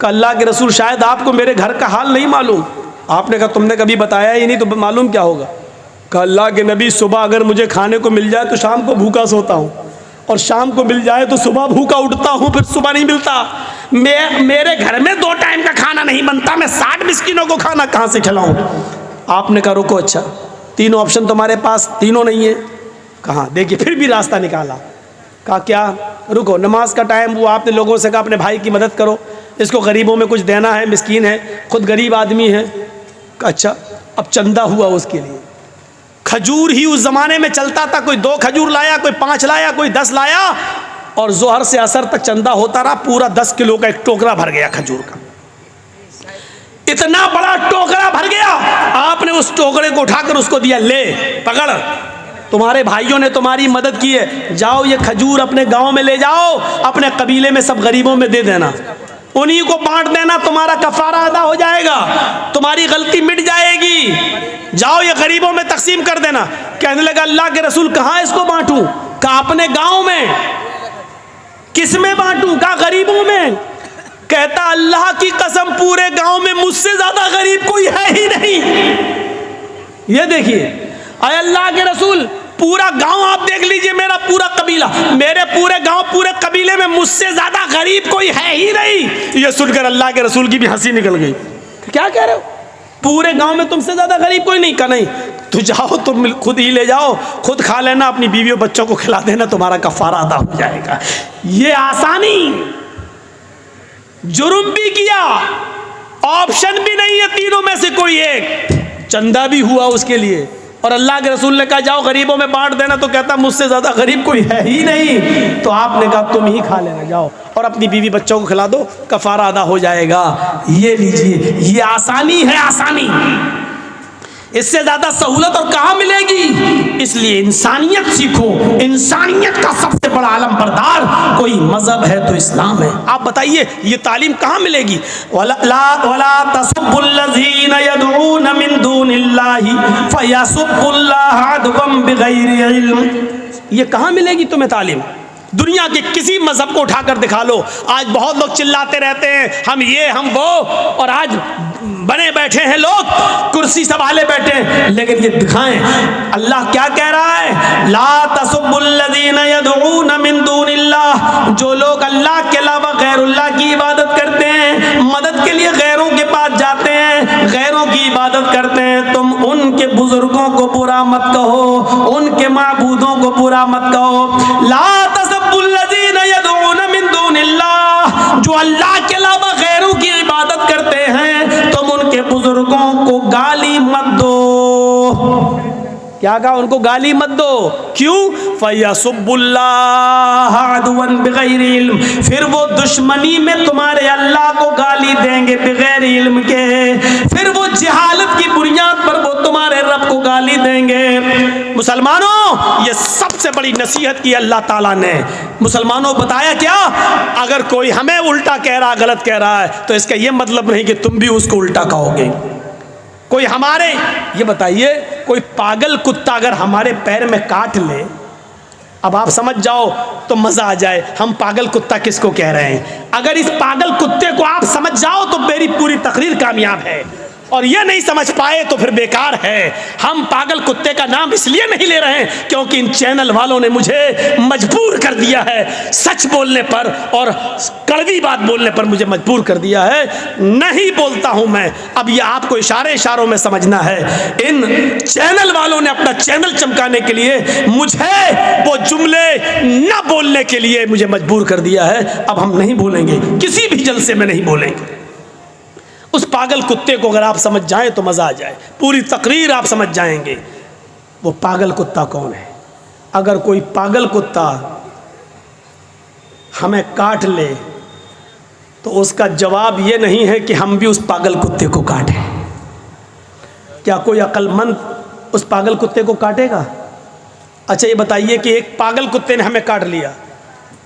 [SPEAKER 1] का अल्लाह के रसूल शायद आपको मेरे घर का हाल नहीं मालूम। आपने कहा तुमने कभी बताया ही नहीं तो मालूम क्या होगा। का अल्लाह के नबी सुबह अगर मुझे खाने को मिल जाए तो शाम को भूखा सोता हूँ, और शाम को मिल जाए तो सुबह भूखा उठता हूँ, फिर सुबह नहीं मिलता। मेरे घर में 2 टाइम का खाना नहीं बनता, मैं 60 मिस्किनों को खाना कहाँ से खिलाऊं। आपने कहा रुको, अच्छा 3 ऑप्शन तुम्हारे पास, तीनों नहीं है। कहाँ? देखिए फिर भी रास्ता निकाला। कहा क्या? रुको, नमाज का टाइम हुआ, आपने लोगों से कहा अपने भाई की मदद करो, इसको गरीबों में कुछ देना है, मिस्कीन है, खुद गरीब आदमी है। अच्छा अब चंदा हुआ उसके लिए। खजूर ही उस ज़माने में चलता था, कोई 2 खजूर लाया, कोई 5 लाया, कोई 10 लाया, और जोहर से असर तक चंदा होता रहा। पूरा 10 किलो का एक टोकरा भर गया खजूर का, इतना बड़ा टोकरा भर गया। आपने उस टोकरे को उठाकर उसको दिया, ले पकड़, तुम्हारे भाइयों ने तुम्हारी मदद की है, जाओ ये खजूर अपने गांव में ले जाओ, अपने कबीले में सब गरीबों में दे देना, उन्हीं को बांट देना, तुम्हारा कफारा अदा हो जाएगा, तुम्हारी गलती मिट जाएगी, जाओ ये गरीबों में तकसीम कर देना। कहने लगा अल्लाह के रसूल कहाँ इसको बांटूं? कहा अपने गांव में। किस में बांटूं? कहा गरीबों में। कहता अल्लाह की कसम पूरे गांव में मुझसे ज्यादा गरीब कोई है ही नहीं। ये देखिए, अरे अल्लाह के रसूल पूरा गांव आप देख लीजिए, मेरा पूरा कबीला, मेरे पूरे गांव पूरे कबीले में मुझसे ज्यादा गरीब कोई है ही नहीं। ये सुनकर अल्लाह के रसूल की भी हंसी निकल गई। क्या कह रहे हो? पूरे गांव में तुमसे ज्यादा गरीब कोई नहीं? का नहीं, तू जाओ, तुम खुद ही ले जाओ, खुद खा लेना, अपनी बीवियों बच्चों को खिला देना, तुम्हारा कफारा अदा हो जाएगा। ये आसानी, जुर्म भी किया, ऑप्शन भी नहीं है तीनों में से कोई एक, चंदा भी हुआ उसके लिए, और अल्लाह के रसूल ने कहा जाओ गरीबों में बांट देना, तो कहता मुझसे ज्यादा गरीब कोई है ही नहीं। तो आपने कहा तुम ही खा लेना, जाओ और अपनी बीवी बच्चों को खिला दो, कफारा अदा हो जाएगा। ये लीजिए, ये आसानी है, आसानी, इससे ज्यादा सहूलत और कहाँ मिलेगी। इसलिए इंसानियत सीखो, इंसानियत का सबसे बड़ा आलम बरदार कोई मजहब है तो इस्लाम है। आप बताइए ये तालीम कहाँ मिलेगी? वला तसुब्बुल्लज़ीना यदऊना मिन दूनिल्लाहि फयसुब्बुल्लाह अदवन बिगैरि इल्म। ये कहाँ मिलेगी तुम्हें तालीम? दुनिया के किसी मजहब को उठाकर दिखा लो। आज बहुत लोग चिल्लाते रहते हैं हम ये हम वो, और आज बने बैठे हैं लोग, कुर्सी संभाले बैठे हैं, लेकिन ये दिखाएं अल्लाह क्या कह रहा है। ला तसुब्बुल्लज़ीना यदऊना मिन दूनिल्लाह, जो लोग अल्लाह के अलावा गैरुल्लाह की इबादत करते हैं, मदद के लिए गैरों के पास जाते हैं, गैरों की इबादत करते हैं, तुम उनके बुजुर्गों को बुरा मत कहो, उनके माबूदों को बुरा मत कहो। ला तसुब्बुल्लज़ीना यदऊना मिन दूनिल्लाह, जो अल्लाह के अलावा गैरों की इबादत करते हैं, तुम उनके बुजुर्गों गाली मत दो। क्या कहा? उनको गाली मत दो। क्यों? फयसुब्बुल्लाह अदवन बिगैरि इल्म, फिर वो दुश्मनी में तुम्हारे अल्लाह को गाली देंगे बगैर इल्म के। फिर वो जहालत की बुनियाद पर वो तुम्हारे रब को गाली देंगे। मुसलमानों, ये सबसे बड़ी नसीहत की अल्लाह ताला ने मुसलमानों बताया। क्या? अगर कोई हमें उल्टा कह रहा, गलत कह रहा है, तो इसका ये मतलब नहीं कि तुम भी उसको उल्टा कहोगे। कोई हमारे, ये बताइए, कोई पागल कुत्ता अगर हमारे पैर में काट ले, अब आप समझ जाओ तो मजा आ जाए हम पागल कुत्ता किसको कह रहे हैं। अगर इस पागल कुत्ते को आप समझ जाओ तो मेरी पूरी तकरीर कामयाब है, और ये नहीं समझ पाए तो फिर बेकार है। हम पागल कुत्ते का नाम इसलिए नहीं ले रहे हैं क्योंकि इन चैनल वालों ने मुझे मजबूर कर दिया है, सच बोलने पर और कड़वी बात बोलने पर मुझे मजबूर कर दिया है। नहीं बोलता हूं मैं। अब ये आपको इशारों में समझना है। इन चैनल वालों ने अपना चैनल चमकाने के लिए मुझे वो जुमले न बोलने के लिए मुझे मजबूर कर दिया है। अब हम नहीं बोलेंगे, किसी भी जलसे में नहीं बोलेंगे। उस पागल कुत्ते को अगर आप समझ जाएं तो मज़ा आ जाए, पूरी तकरीर आप समझ जाएंगे वो पागल कुत्ता कौन है। अगर कोई पागल कुत्ता हमें काट ले तो उसका जवाब ये नहीं है कि हम भी उस पागल कुत्ते को काटें। क्या कोई अक्लमंद उस पागल कुत्ते को काटेगा? अच्छा ये बताइए कि एक पागल कुत्ते ने हमें काट लिया,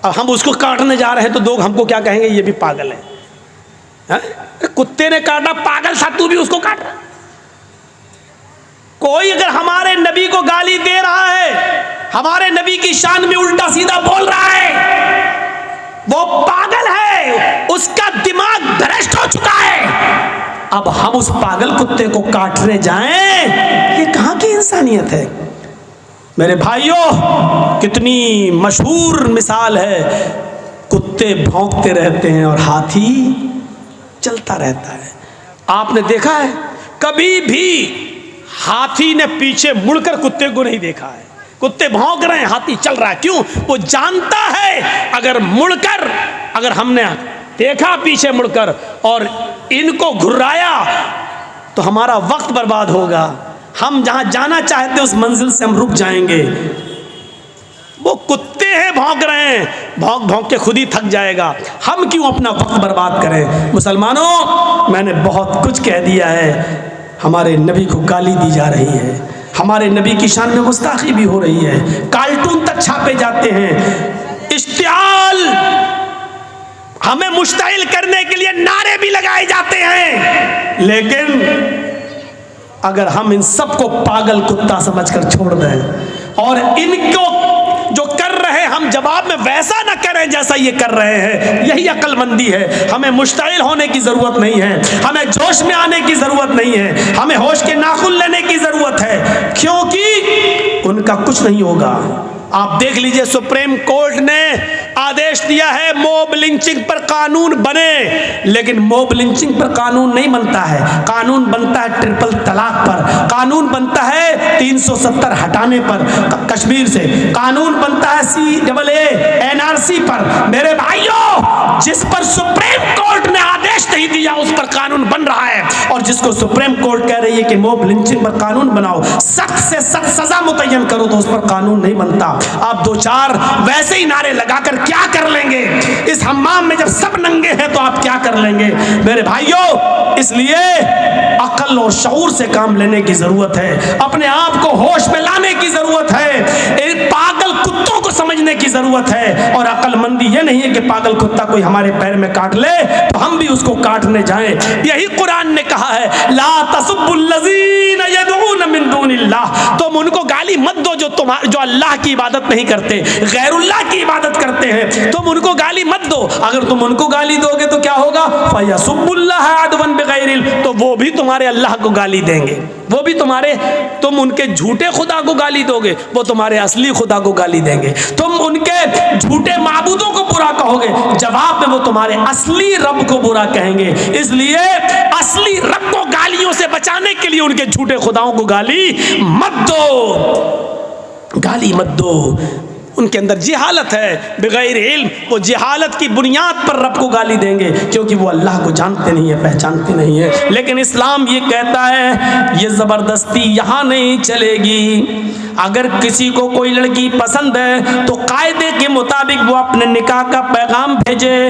[SPEAKER 1] अब हम उसको काटने जा रहे हैं तो लोग हमको क्या कहेंगे? ये भी पागल है। कुत्ते ने काटा, पागल था तू भी उसको काट रहा। कोई अगर हमारे नबी को गाली दे रहा है, हमारे नबी की शान में उल्टा सीधा बोल रहा है, वो पागल है, उसका दिमाग भ्रष्ट हो चुका है। अब हम उस पागल कुत्ते को काटने जाएं, ये कहां की इंसानियत है? मेरे भाइयों, कितनी मशहूर मिसाल है, कुत्ते भौंकते रहते हैं और हाथी चलता रहता है। आपने देखा है कभी भी हाथी ने पीछे मुड़कर कुत्ते को नहीं देखा है। कुत्ते भौंक रहे हैं, हाथी चल रहा है। क्यों? वो जानता है अगर मुड़कर, अगर हमने देखा पीछे मुड़कर और इनको घुर्राया तो हमारा वक्त बर्बाद होगा। हम जहां जाना चाहते हैं उस मंजिल से हम रुक जाएंगे। वो कुत्ते हैं, भौंक रहे हैं, भौंक भौंक के खुद ही थक जाएगा। हम क्यों अपना वक्त बर्बाद करें? मुसलमानों, मैंने बहुत कुछ कह दिया है। हमारे नबी को गाली दी जा रही है, हमारे नबी की शान में गुस्ताखी भी हो रही है, कार्टून तक छापे जाते हैं, इश्तियाल, हमें मुश्ताइल करने के लिए नारे भी लगाए जाते हैं। लेकिन अगर हम इन सबको पागल कुत्ता समझकर छोड़ दें और इनको जो कर रहे हैं हम जवाब में वैसा ना करें जैसा ये कर रहे हैं, यही अक्लमंदी है। हमें मुश्ताइल होने की जरूरत नहीं है, हमें जोश में आने की जरूरत नहीं है, हमें होश के नाखून लेने की जरूरत है, क्योंकि उनका कुछ नहीं होगा। आप देख लीजिए, सुप्रीम कोर्ट ने आदेश दिया है मॉब लिंचिंग पर कानून बने, लेकिन मॉब लिंचिंग पर कानून नहीं बनता है। कानून बनता है ट्रिपल तलाक पर, कानून बनता है 370 हटाने पर कश्मीर से, कानून बनता है CAA NRC पर। मेरे भाइयों, जिस पर सुप्रीम कोर्ट ने आदेश नहीं दिया उस पर कानून बन रहा है, और जिसको सुप्रीम कोर्ट कह रही है कि मॉब लिंचिंग पर कानून बनाओ, सख्त से सख्त सजा मुतय्यन करो, तो उस पर कानून नहीं बनता। आप दो चार वैसे ही नारे लगाकर क्या कर लेंगे? इस हम्माम में जब सब नंगे हैं तो आप क्या कर लेंगे? मेरे भाइयों, इसलिए अक्ल और शऊर से काम लेने की जरूरत है, अपने आप को होश में लाने की जरूरत है, इन पागल कुत्तों को समझने की जरूरत है। और अक्लमंदी ये नहीं है कि पागल कुत्ता कोई हमारे पैर में काट ले तो हम भी उसको काटने जाएं। यही कुरान ने कहा है, ला तसुब्बुल्लज़ीना यदऊन मिन दूनिल्लाह, तुम उनको गाली मत दो जो अल्लाह की इबादत नहीं करते, गैरुल्लाह की इबादत करते हैं, तुम उनको गाली मत दो। अगर तुम उनको गाली दोगे तो क्या होगा? फयसुब्बुल्लाह अदवन बिगैरि इल्म, तो वो भी तुम्हारे अल्लाह को गाली देंगे, वो भी तुम उनके झूठे खुदा को गाली दोगे, वो तुम्हारे असली खुदा को गाली देंगे। तुम उनके झूठे माबूदों को बुरा कहोगे, जवाब में वो तुम्हारे असली रब को बुरा कहेंगे। इसलिए असली रब को गालियों से बचाने के लिए उनके झूठे खुदाओं को गाली मत दो, गाली मत दो। उनके अंदर जिहालत है, बगैर इल्म वो जिहालत की बुनियाद पर रब को गाली देंगे, क्योंकि वो अल्लाह को जानते नहीं है, पहचानते नहीं है। लेकिन इस्लाम ये कहता है ये ज़बरदस्ती यहाँ नहीं चलेगी। अगर किसी को कोई लड़की पसंद है तो कायदे के मुताबिक वो अपने निकाह का पैगाम भेजे,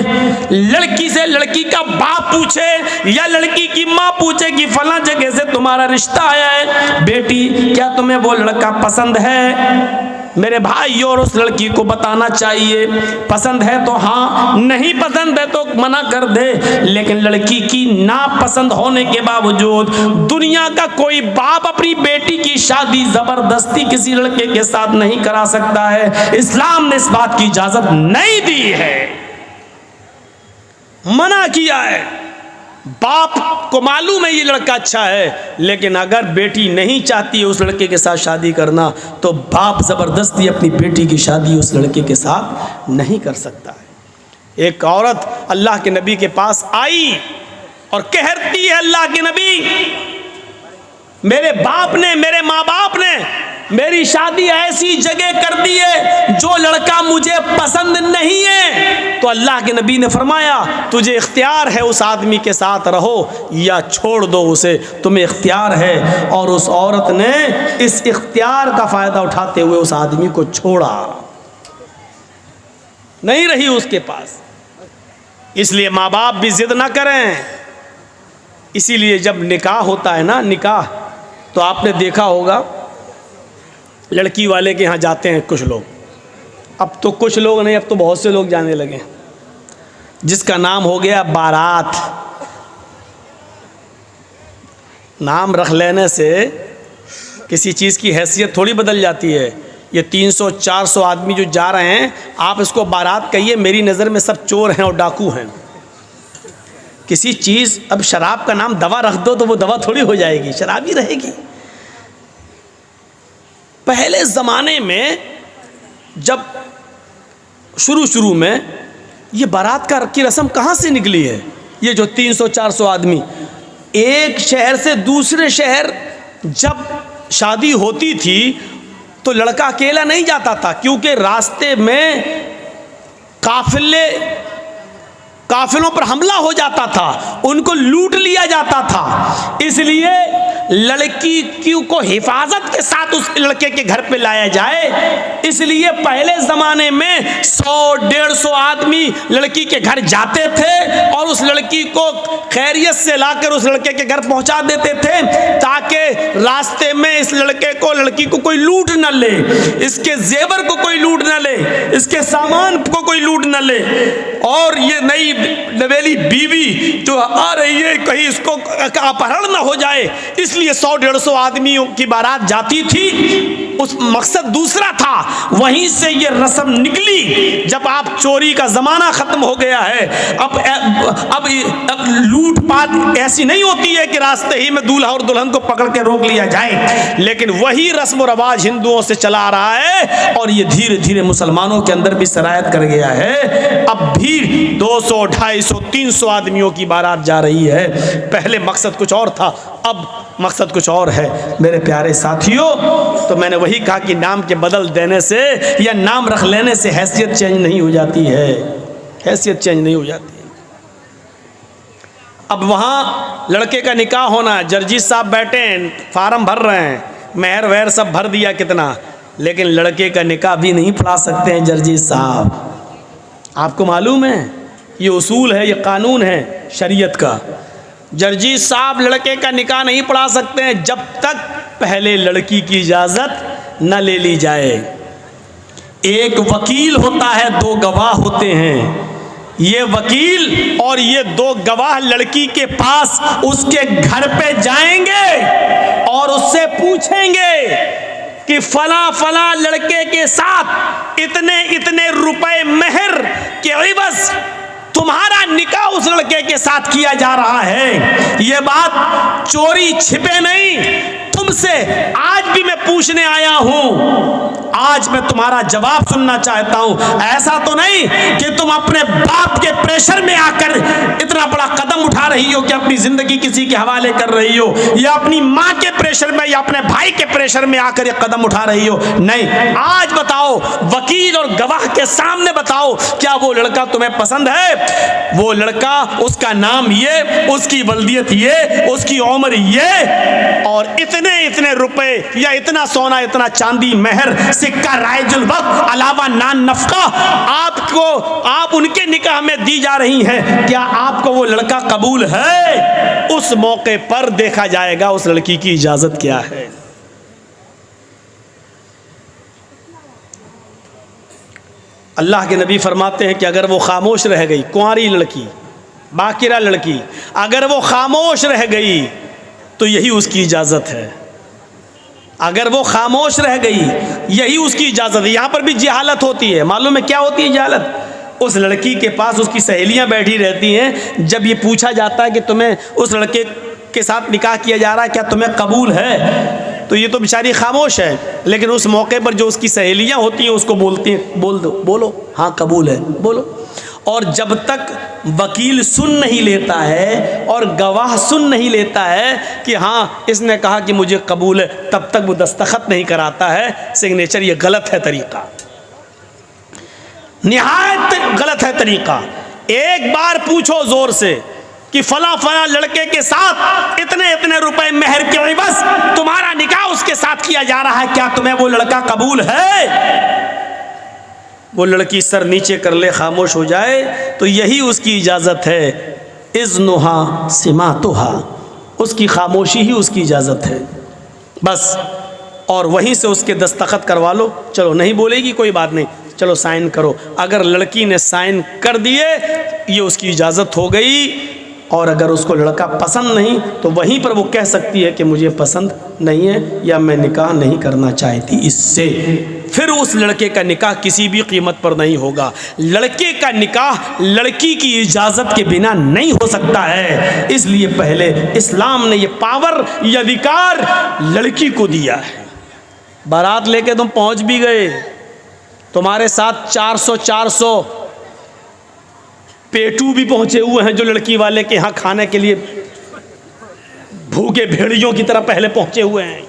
[SPEAKER 1] लड़की से लड़की का बाप पूछे या लड़की की माँ पूछे कि फला जगह से तुम्हारा रिश्ता आया है, बेटी क्या तुम्हें वो लड़का पसंद है? मेरे भाई और उस लड़की को बताना चाहिए, पसंद है तो हाँ, नहीं पसंद है तो मना कर दे। लेकिन लड़की की नापसंद होने के बावजूद दुनिया का कोई बाप अपनी बेटी की शादी जबरदस्ती किसी लड़के के साथ नहीं करा सकता है। इस्लाम ने इस बात की इजाजत नहीं दी है, मना किया है। बाप को मालूम है ये लड़का अच्छा है, लेकिन अगर बेटी नहीं चाहती है उस लड़के के साथ शादी करना तो बाप ज़बरदस्ती अपनी बेटी की शादी उस लड़के के साथ नहीं कर सकता है। एक औरत अल्लाह के नबी के पास आई और कहती है, अल्लाह के नबी, मेरे बाप ने, मेरे माँ बाप ने मेरी शादी ऐसी जगह कर दी है जो लड़का मुझे पसंद नहीं है। तो अल्लाह के नबी ने फरमाया, तुझे इख्तियार है उस आदमी के साथ रहो या छोड़ दो उसे, तुम्हें इख्तियार है। और उस औरत ने इस इख्तियार का फ़ायदा उठाते हुए उस आदमी को छोड़ा, नहीं रही उसके पास। इसलिए माँ बाप भी जिद ना करें। इसीलिए जब निकाह होता है ना, निकाह, तो आपने देखा होगा लड़की वाले के यहाँ जाते हैं कुछ लोग, अब तो कुछ लोग नहीं, अब तो बहुत से लोग जाने लगे, जिसका नाम हो गया बारात। नाम रख लेने से किसी चीज़ की हैसियत थोड़ी बदल जाती है। ये 300-400 आदमी जो जा रहे हैं, आप इसको बारात कहिए, मेरी नज़र में सब चोर हैं और डाकू हैं। किसी चीज़, अब शराब का नाम दवा रख दो तो वो दवा थोड़ी हो जाएगी, शराब ही रहेगी। पहले ज़माने में जब शुरू में ये बारात की रस्म कहाँ से निकली है? ये जो 300-400 आदमी एक शहर से दूसरे शहर जब शादी होती थी तो लड़का अकेला नहीं जाता था, क्योंकि रास्ते में काफिलों पर हमला हो जाता था, उनको लूट लिया जाता था। इसलिए लड़की को हिफाजत के साथ उस लड़के के घर पे लाया जाए, इसलिए पहले ज़माने में 100-150 आदमी लड़की के घर जाते थे और उस लड़की को खैरियत से लाकर उस लड़के के घर पहुंचा देते थे, ताकि रास्ते में इस लड़की को कोई लूट न ले, इसके जेवर को कोई लूट न ले, इसके सामान को कोई लूट न ले। और ये नई नवेली बीवी जो आ रही है, कहीं इसको अपहरण न हो जाए, इसलिए 100-150 आदमियों की बारात जाती थी। उस मकसद दूसरा था, वहीं से ये रस्म निकली। जब आप चोरी का ज़माना ख़त्म हो गया है, अब लूटपाट ऐसी नहीं होती है कि रास्ते ही में दूल्हा और दुल्हन को पकड़ के रोक लिया जाए, लेकिन वही रस्म और रवाज हिंदुओं से चला आ रहा है और ये धीरे धीरे मुसलमानों के अंदर भी सरायत कर गया है। अब भी 200, 250, 300 आदमियों की बारात जा रही है। पहले मकसद कुछ और था, अब मकसद कुछ और है। मेरे प्यारे साथियों, तो मैंने वही कहा कि नाम के बदल देने से या नाम रख लेने से हैसियत चेंज नहीं हो जाती है, हैसियत चेंज नहीं हो जाती है। अब वहाँ लड़के का निकाह होना है, जर्जी साहब बैठे हैं, फार्म भर रहे हैं, मेहर वहर सब भर दिया कितना, लेकिन लड़के का निकाह भी नहीं पढ़ा सकते हैं जर्जी साहब। आपको मालूम है ये उसूल है, ये कानून है शरीयत का। जर्जी साहब लड़के का निकाह नहीं पढ़ा सकते हैं जब तक पहले लड़की की इजाज़त न ले ली जाए। एक वकील होता है, 2 गवाह होते हैं। ये वकील और ये 2 गवाह लड़की के पास उसके घर पे जाएंगे और उससे पूछेंगे कि फला फला लड़के के साथ इतने इतने रुपए मेहर के इवज़ तुम्हारा निकाह उस लड़के के साथ किया जा रहा है। ये बात चोरी छिपे नहीं, तुमसे आज भी मैं पूछने आया हूं, आज मैं तुम्हारा जवाब सुनना चाहता हूं। ऐसा तो नहीं कि तुम अपने बाप के प्रेशर में आकर इतना बड़ा कदम उठा उठा रही हो कि अपनी जिंदगी किसी के हवाले कर रही हो, या अपनी माँ के प्रेशर में या अपने भाई के प्रेशर में आकर एक कदम उठा रही हो। नहीं, आज बताओ, वकील और गवाह के सामने बताओ, क्या वो लड़का तुम्हें पसंद है? वो लड़का, उसका नाम ये, उसकी वल्दियत ये, उसकी उम्र ये, और इतने इतने रुपए या इतना सोना, इतना चांदी, मेहर, सिक्का, राइजुल वक्त, अलावा नान नफका आपको, आप उनके निकाह में दी जा रही हैं। क्या आपको वो लड़का कबूल है? उस मौके पर देखा जाएगा उस लड़की की इजाजत क्या है। अल्लाह के नबी फरमाते हैं कि अगर वो खामोश रह गई, कुंवारी लड़की, बाकिरा लड़की, अगर वो खामोश रह गई तो यही उसकी इजाज़त है। अगर वो खामोश रह गई, यही उसकी इजाज़त है। यहाँ पर भी जहालत होती है। मालूम है क्या होती है जहालत? उस लड़की के पास उसकी सहेलियाँ बैठी रहती हैं। जब ये पूछा जाता है कि तुम्हें उस लड़के के साथ निकाह किया जा रहा है, क्या तुम्हें कबूल है, तो ये तो बेचारी खामोश है। लेकिन उस मौके पर जो उसकी सहेलियाँ होती हैं उसको बोलती हैं, बोल दो, बोलो, हाँ कबूल है, बोलो। और जब तक वकील सुन नहीं लेता है और गवाह सुन नहीं लेता है कि हाँ इसने कहा कि मुझे कबूल है, तब तक वो दस्तखत नहीं कराता है सिग्नेचर। ये गलत है तरीका, निहायत गलत है तरीका। एक बार पूछो जोर से कि फला फला लड़के के साथ इतने इतने रुपए मेहर के एवज तुम्हारा निकाह उसके साथ किया जा रहा है, क्या तुम्हें वो लड़का कबूल है? वो लड़की सर नीचे कर ले, खामोश हो जाए, तो यही उसकी इजाज़त है। इज़्नुहा सिमातुहा, उसकी खामोशी ही उसकी इजाज़त है बस। और वहीं से उसके दस्तखत करवा लो। चलो नहीं बोलेगी कोई बात नहीं, चलो साइन करो। अगर लड़की ने साइन कर दिए, ये उसकी इजाज़त हो गई। और अगर उसको लड़का पसंद नहीं तो वहीं पर वो कह सकती है कि मुझे पसंद नहीं है या मैं निकाह नहीं करना चाहती इससे। फिर उस लड़के का निकाह किसी भी कीमत पर नहीं होगा। लड़के का निकाह लड़की की इजाज़त के बिना नहीं हो सकता है। इसलिए पहले इस्लाम ने ये पावर, ये अधिकार लड़की को दिया है। बारात लेके तुम पहुंच भी गए, तुम्हारे साथ 400 पेटू भी पहुंचे हुए हैं जो लड़की वाले के यहाँ खाने के लिए भूखे भेड़ियों की तरह पहले पहुंचे हुए हैं।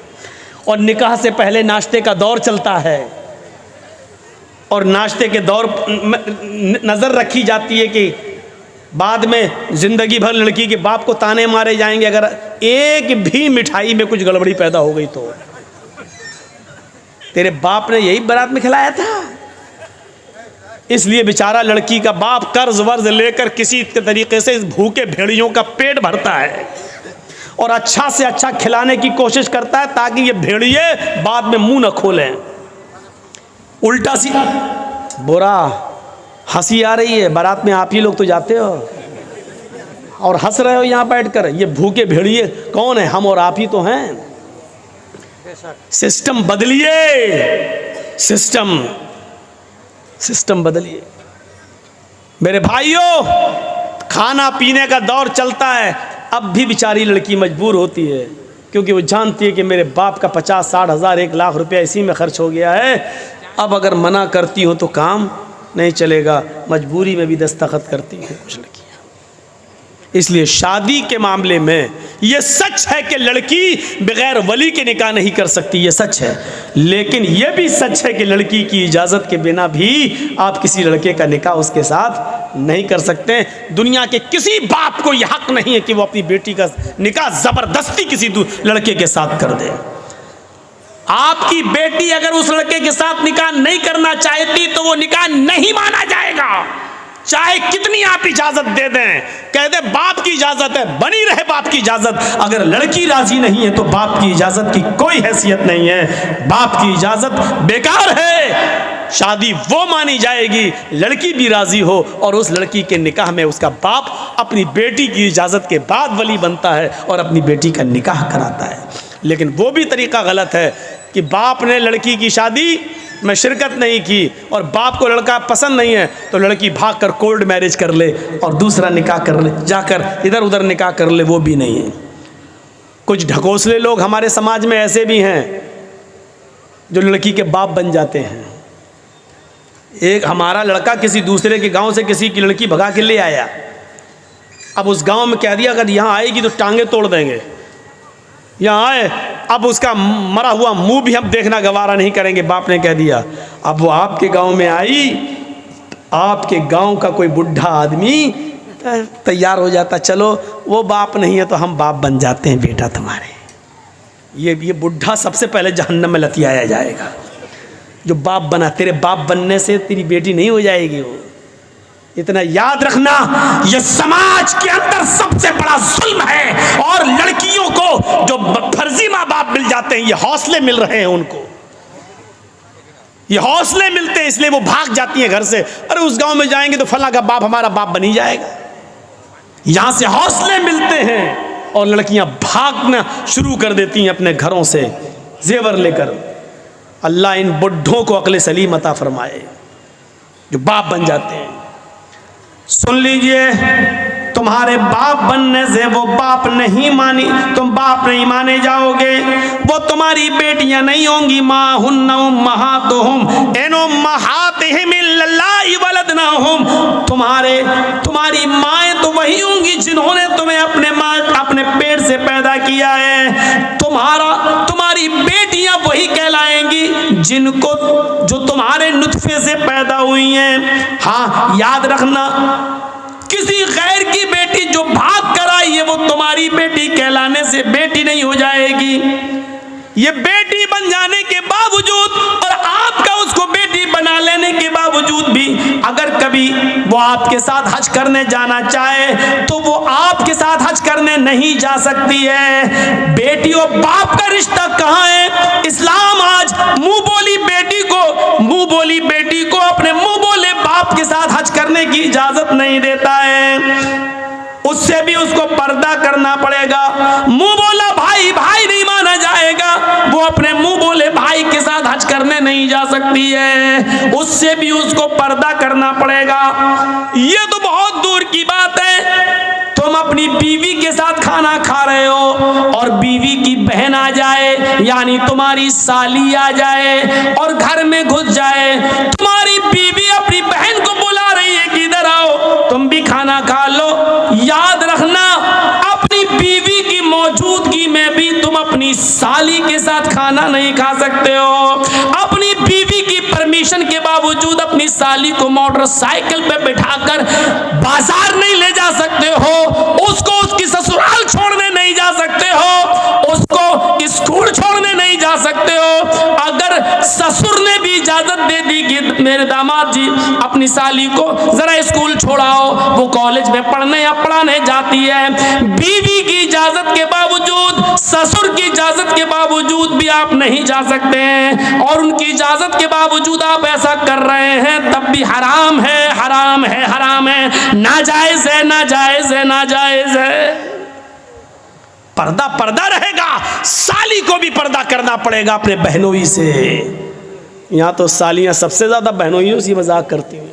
[SPEAKER 1] और निकाह से पहले नाश्ते का दौर चलता है, और नाश्ते के दौर नज़र रखी जाती है कि बाद में ज़िंदगी भर लड़की के बाप को ताने मारे जाएंगे अगर एक भी मिठाई में कुछ गड़बड़ी पैदा हो गई तो। तेरे बाप ने यही बारात में खिलाया था। इसलिए बेचारा लड़की का बाप कर्ज वर्ज लेकर किसी तरीके से इस भूखे भेड़ियों का पेट भरता है और अच्छा से अच्छा खिलाने की कोशिश करता है ताकि ये भेड़िए बाद में मुंह न खोलें। उल्टा सी बुरा हंसी आ रही है। बारात में आप ही लोग तो जाते हो और हंस रहे हो यहाँ बैठकर। ये भूखे भेड़िए कौन है? हम और आप ही तो हैं। सिस्टम बदलिए, सिस्टम बदलिए मेरे भाइयों। खाना पीने का दौर चलता है, अब भी बेचारी लड़की मजबूर होती है क्योंकि वो जानती है कि मेरे बाप का 50-60 हज़ार 1 लाख रुपया इसी में खर्च हो गया है। अब अगर मना करती हो तो काम नहीं चलेगा, मजबूरी में भी दस्तखत करती हैं कुछ लड़कियाँ। इसलिए शादी के मामले में ये सच है कि लड़की बगैर वली के निकाह नहीं कर सकती, ये सच है। लेकिन ये भी सच है कि लड़की की इजाज़त के बिना भी आप किसी लड़के का निकाह उसके साथ नहीं कर सकते। दुनिया के किसी बाप को यह हक नहीं है कि वो अपनी बेटी का निकाह ज़बरदस्ती किसी लड़के के साथ कर दे। आपकी बेटी अगर उस लड़के के साथ निकाह नहीं करना चाहती तो वो निकाह नहीं माना जाएगा, चाहे कितनी आप इजाजत दे दें। कह दे बाप की इजाजत है, बनी रहे बाप की इजाजत। अगर लड़की राजी नहीं है तो बाप की इजाजत की कोई हैसियत नहीं है, बाप की इजाजत बेकार है। शादी वो मानी जाएगी लड़की भी राजी हो और उस लड़की के निकाह में उसका बाप अपनी बेटी की इजाजत के बाद वली बनता है और अपनी बेटी का निकाह कराता है। लेकिन वो भी तरीका गलत है कि बाप ने लड़की की शादी में शिरकत नहीं की और बाप को लड़का पसंद नहीं है तो लड़की भागकर कोर्ट मैरिज कर ले और दूसरा निकाह कर ले, जाकर इधर उधर निकाह कर ले, वो भी नहीं है। कुछ ढकोसले लोग हमारे समाज में ऐसे भी हैं जो लड़की के बाप बन जाते हैं। एक हमारा लड़का किसी दूसरे के गांव से किसी की लड़की भगा के ले आया, अब उस गांव में कह दिया अगर यहाँ आएगी तो टांगे तोड़ देंगे, यहाँ आए अब उसका मरा हुआ मुंह भी हम देखना गवारा नहीं करेंगे। बाप ने कह दिया अब वो आपके गांव में आई, आपके गांव का कोई बुढ़ा आदमी तैयार हो जाता, चलो वो बाप नहीं है तो हम बाप बन जाते हैं बेटा तुम्हारे। ये बुढ़ा सबसे पहले जहन्नम में लतियाया जाएगा। जो बाप बना, तेरे बाप बनने से तेरी बेटी नहीं हो जाएगी। वो इतना याद रखना, ये समाज के अंदर सबसे बड़ा जुल्म है। और लड़कियों को जो फर्जी माँ बाप मिल जाते हैं, ये हौसले मिल रहे हैं उनको, ये हौसले मिलते हैं, इसलिए वो भाग जाती हैं घर से। अरे उस गांव में जाएंगे तो फला का बाप हमारा बाप बन ही जाएगा। यहां से हौसले मिलते हैं और लड़कियां भागना शुरू कर देती हैं अपने घरों से जेवर लेकर। अल्लाह इन बुढ़ों को अक्ल सलीम अता फरमाए जो बाप बन जाते हैं। सुन लीजिए, तुम्हारे बाप बनने से वो बाप नहीं मानी, तुम बाप नहीं माने जाओगे। वो तुम्हारी बेटियां नहीं होंगी, माँ हुन्ना उम्महातुहुम एन उम्महातिहिम इल्लल्लाहि वलदनाहुम। तुम्हारी माएँ तो वही होंगी जिन्होंने तुम्हें अपने पेट से पैदा किया है। तुम्हारी बेटियां वही कहलाएंगी जो तुम्हारे नुत्फे से पैदा हुई हैं। हाँ याद रखना, किसी गैर की बेटी जो भाग कर आई है वो तुम्हारी बेटी कहलाने से बेटी नहीं हो जाएगी। ये बेटी बन जाने के बावजूद और आपका उसको बेटी बना लेने के बावजूद भी अगर कभी वो आपके साथ हज करने जाना चाहे तो वो आपके साथ हज करने नहीं जा सकती है। बेटी और बाप का रिश्ता कहाँ है? इस्लाम आज मुंह बोली बेटी को अपने मुंह बोले बाप के साथ हज करने की इजाजत नहीं देता है। उससे भी उसको पर्दा करना पड़ेगा। मुंह बोला भाई नहीं माना जाएगा, वो अपने मुंह बोले भाई के साथ हज करने नहीं जा सकती है, उससे भी उसको पर्दा करना पड़ेगा। ये तो बहुत दूर की बात है, तुम अपनी बीवी के साथ खाना खा रहे हो और बीवी की बहन आ जाए यानी तुम्हारी साली आ जाए और घर में घुस जाए। तुम्हारी बीवी अपनी बहन को बुला रही है कि इधर आओ तुम भी खाना खा लो। याद रखना, अपनी बीवी की मौजूदगी में भी तुम अपनी साली के साथ खाना नहीं खा सकते हो। अपनी बीवी की परमिशन के बावजूद अपनी साली को मोटरसाइकिल पे बिठाकर बाजार नहीं ले जा सकते हो, उसको उसकी ससुराल छोड़ने नहीं जा सकते हो, उसको स्कूल छोड़ने नहीं जा सकते हो। अगर ससुर ने भी इजाजत दे दी कि मेरे दामाद जी अपनी साली को जरा स्कूल छोड़ाओ, वो कॉलेज में पढ़ने या पढ़ाने जाती है, बीवी की इजाजत के बावजूद, ससुर की इजाजत के बावजूद भी आप नहीं जा सकते हैं और उनकी इजाजत के बावजूद आप ऐसा कर रहे हैं तब भी हराम है, हराम है, हराम है, नाजायज है, नाजायज है, नाजायज है। पर्दा रहेगा, साली को भी पर्दा करना पड़ेगा अपने बहनोई से। यहाँ तो सालियाँ सबसे ज़्यादा बहनोइयों से मजाक करती हैं।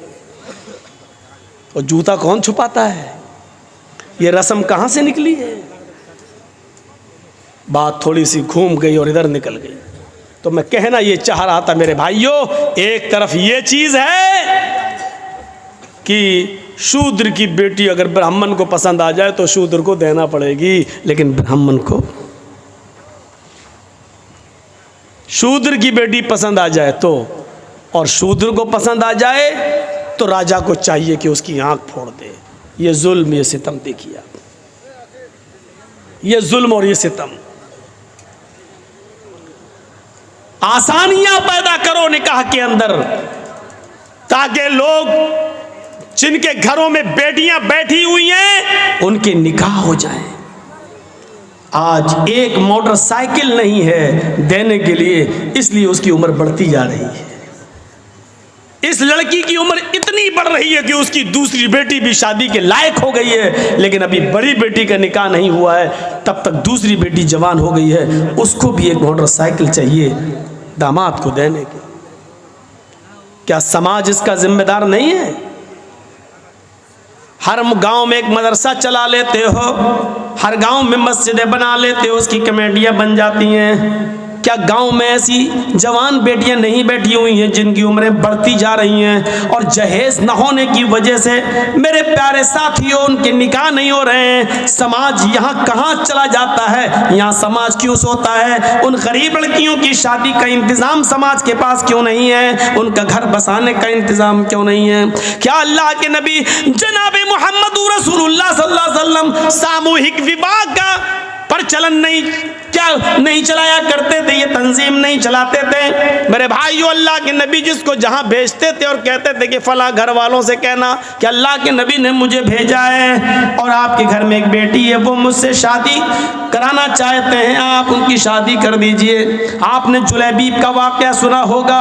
[SPEAKER 1] और जूता कौन छुपाता है? ये रस्म कहाँ से निकली है? बात थोड़ी सी घूम गई और इधर निकल गई। तो मैं कहना ये चाह रहा था मेरे भाइयों, एक तरफ ये चीज़ है कि शूद्र की बेटी अगर ब्राह्मण को पसंद आ जाए तो शूद्र को देना पड़ेगी, लेकिन ब्राह्मण को, शूद्र की बेटी पसंद आ जाए तो, और शूद्र को पसंद आ जाए तो राजा को चाहिए कि उसकी आंख फोड़ दे। ये जुल्म, ये सितम देखिए आप, ये जुल्म और ये सितम। आसानियां पैदा करो निकाह के अंदर ताकि लोग जिनके घरों में बेटियां बैठी हुई हैं उनके निकाह हो जाए। आज एक मोटरसाइकिल नहीं है देने के लिए, इसलिए उसकी उम्र बढ़ती जा रही है। इस लड़की की उम्र इतनी बढ़ रही है कि उसकी दूसरी बेटी भी शादी के लायक हो गई है, लेकिन अभी बड़ी बेटी का निकाह नहीं हुआ है, तब तक दूसरी बेटी जवान हो गई है, उसको भी एक मोटरसाइकिल चाहिए दामाद को देने के। क्या समाज इसका जिम्मेदार नहीं है? हर गांव में एक मदरसा चला लेते हो, हर गांव में मस्जिदें बना लेते हो, उसकी कमेटियां बन जाती हैं, क्या गांव में ऐसी जवान बेटियां नहीं बैठी हुई हैं जिनकी उम्रें बढ़ती जा रही हैं और जहेज न होने की वजह से मेरे प्यारे साथियों उनके निकाह नहीं हो रहे हैं? समाज यहाँ कहाँ चला जाता है? यहाँ समाज क्यों सोता है? उन गरीब लड़कियों की शादी का इंतजाम समाज के पास क्यों नहीं है? उनका घर बसाने का इंतजाम क्यों नहीं है? क्या अल्लाह के नबी जनाब मोहम्मद रसूलुल्लाह सल्लल्लाहु अलैहि वसल्लम सामूहिक विवाह का प्रचलन नहीं चलाया करते थे? ये तंजीम नहीं चलाते थे? मेरे भाइयों, अल्लाह के नबी जिसको जहां भेजते थे और कहते थे कि फला घर वालों से कहना कि अल्लाह के नबी ने मुझे भेजा है और आपके घर में एक बेटी है, वो मुझसे शादी कराना चाहते हैं, आप उनकी शादी कर दीजिए। आपने जुलैबीब का वाकया सुना होगा।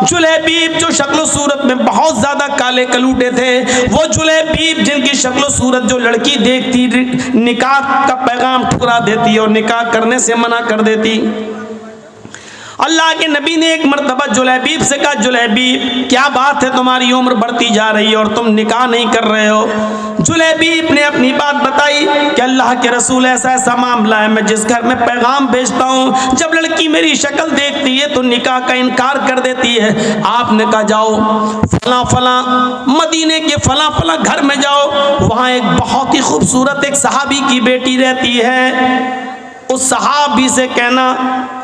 [SPEAKER 1] जुलैबीब जो शक्ल सूरत में बहुत ज्यादा काले कलूटे थे, वो जुलैबीब जिनकी शक्ल सूरत जो लड़की देखती निकाह का पैगाम ठुकरा देती और निकाह करने से मना कर देती। अल्लाह के नबी ने एक मर्तबा जुलैबीब से कहा, जुलैबीब क्या बात है, तुम्हारी उम्र बढ़ती जा रही है और तुम निकाह नहीं कर रहे हो? जुलैबीब ने अपनी बात बताई कि अल्लाह के रसूल ऐसा ऐसा मामला है, मैं जिस घर में पैगाम भेजता हूँ जब लड़की मेरी शक्ल देखती है तो निकाह का इनकार कर देती है। आपने कहा जाओ फला फला मदीने के फला फला घर में जाओ, वहाँ एक बहुत ही खूबसूरत एक सहाबी की बेटी रहती है, उस सहाबी से कहना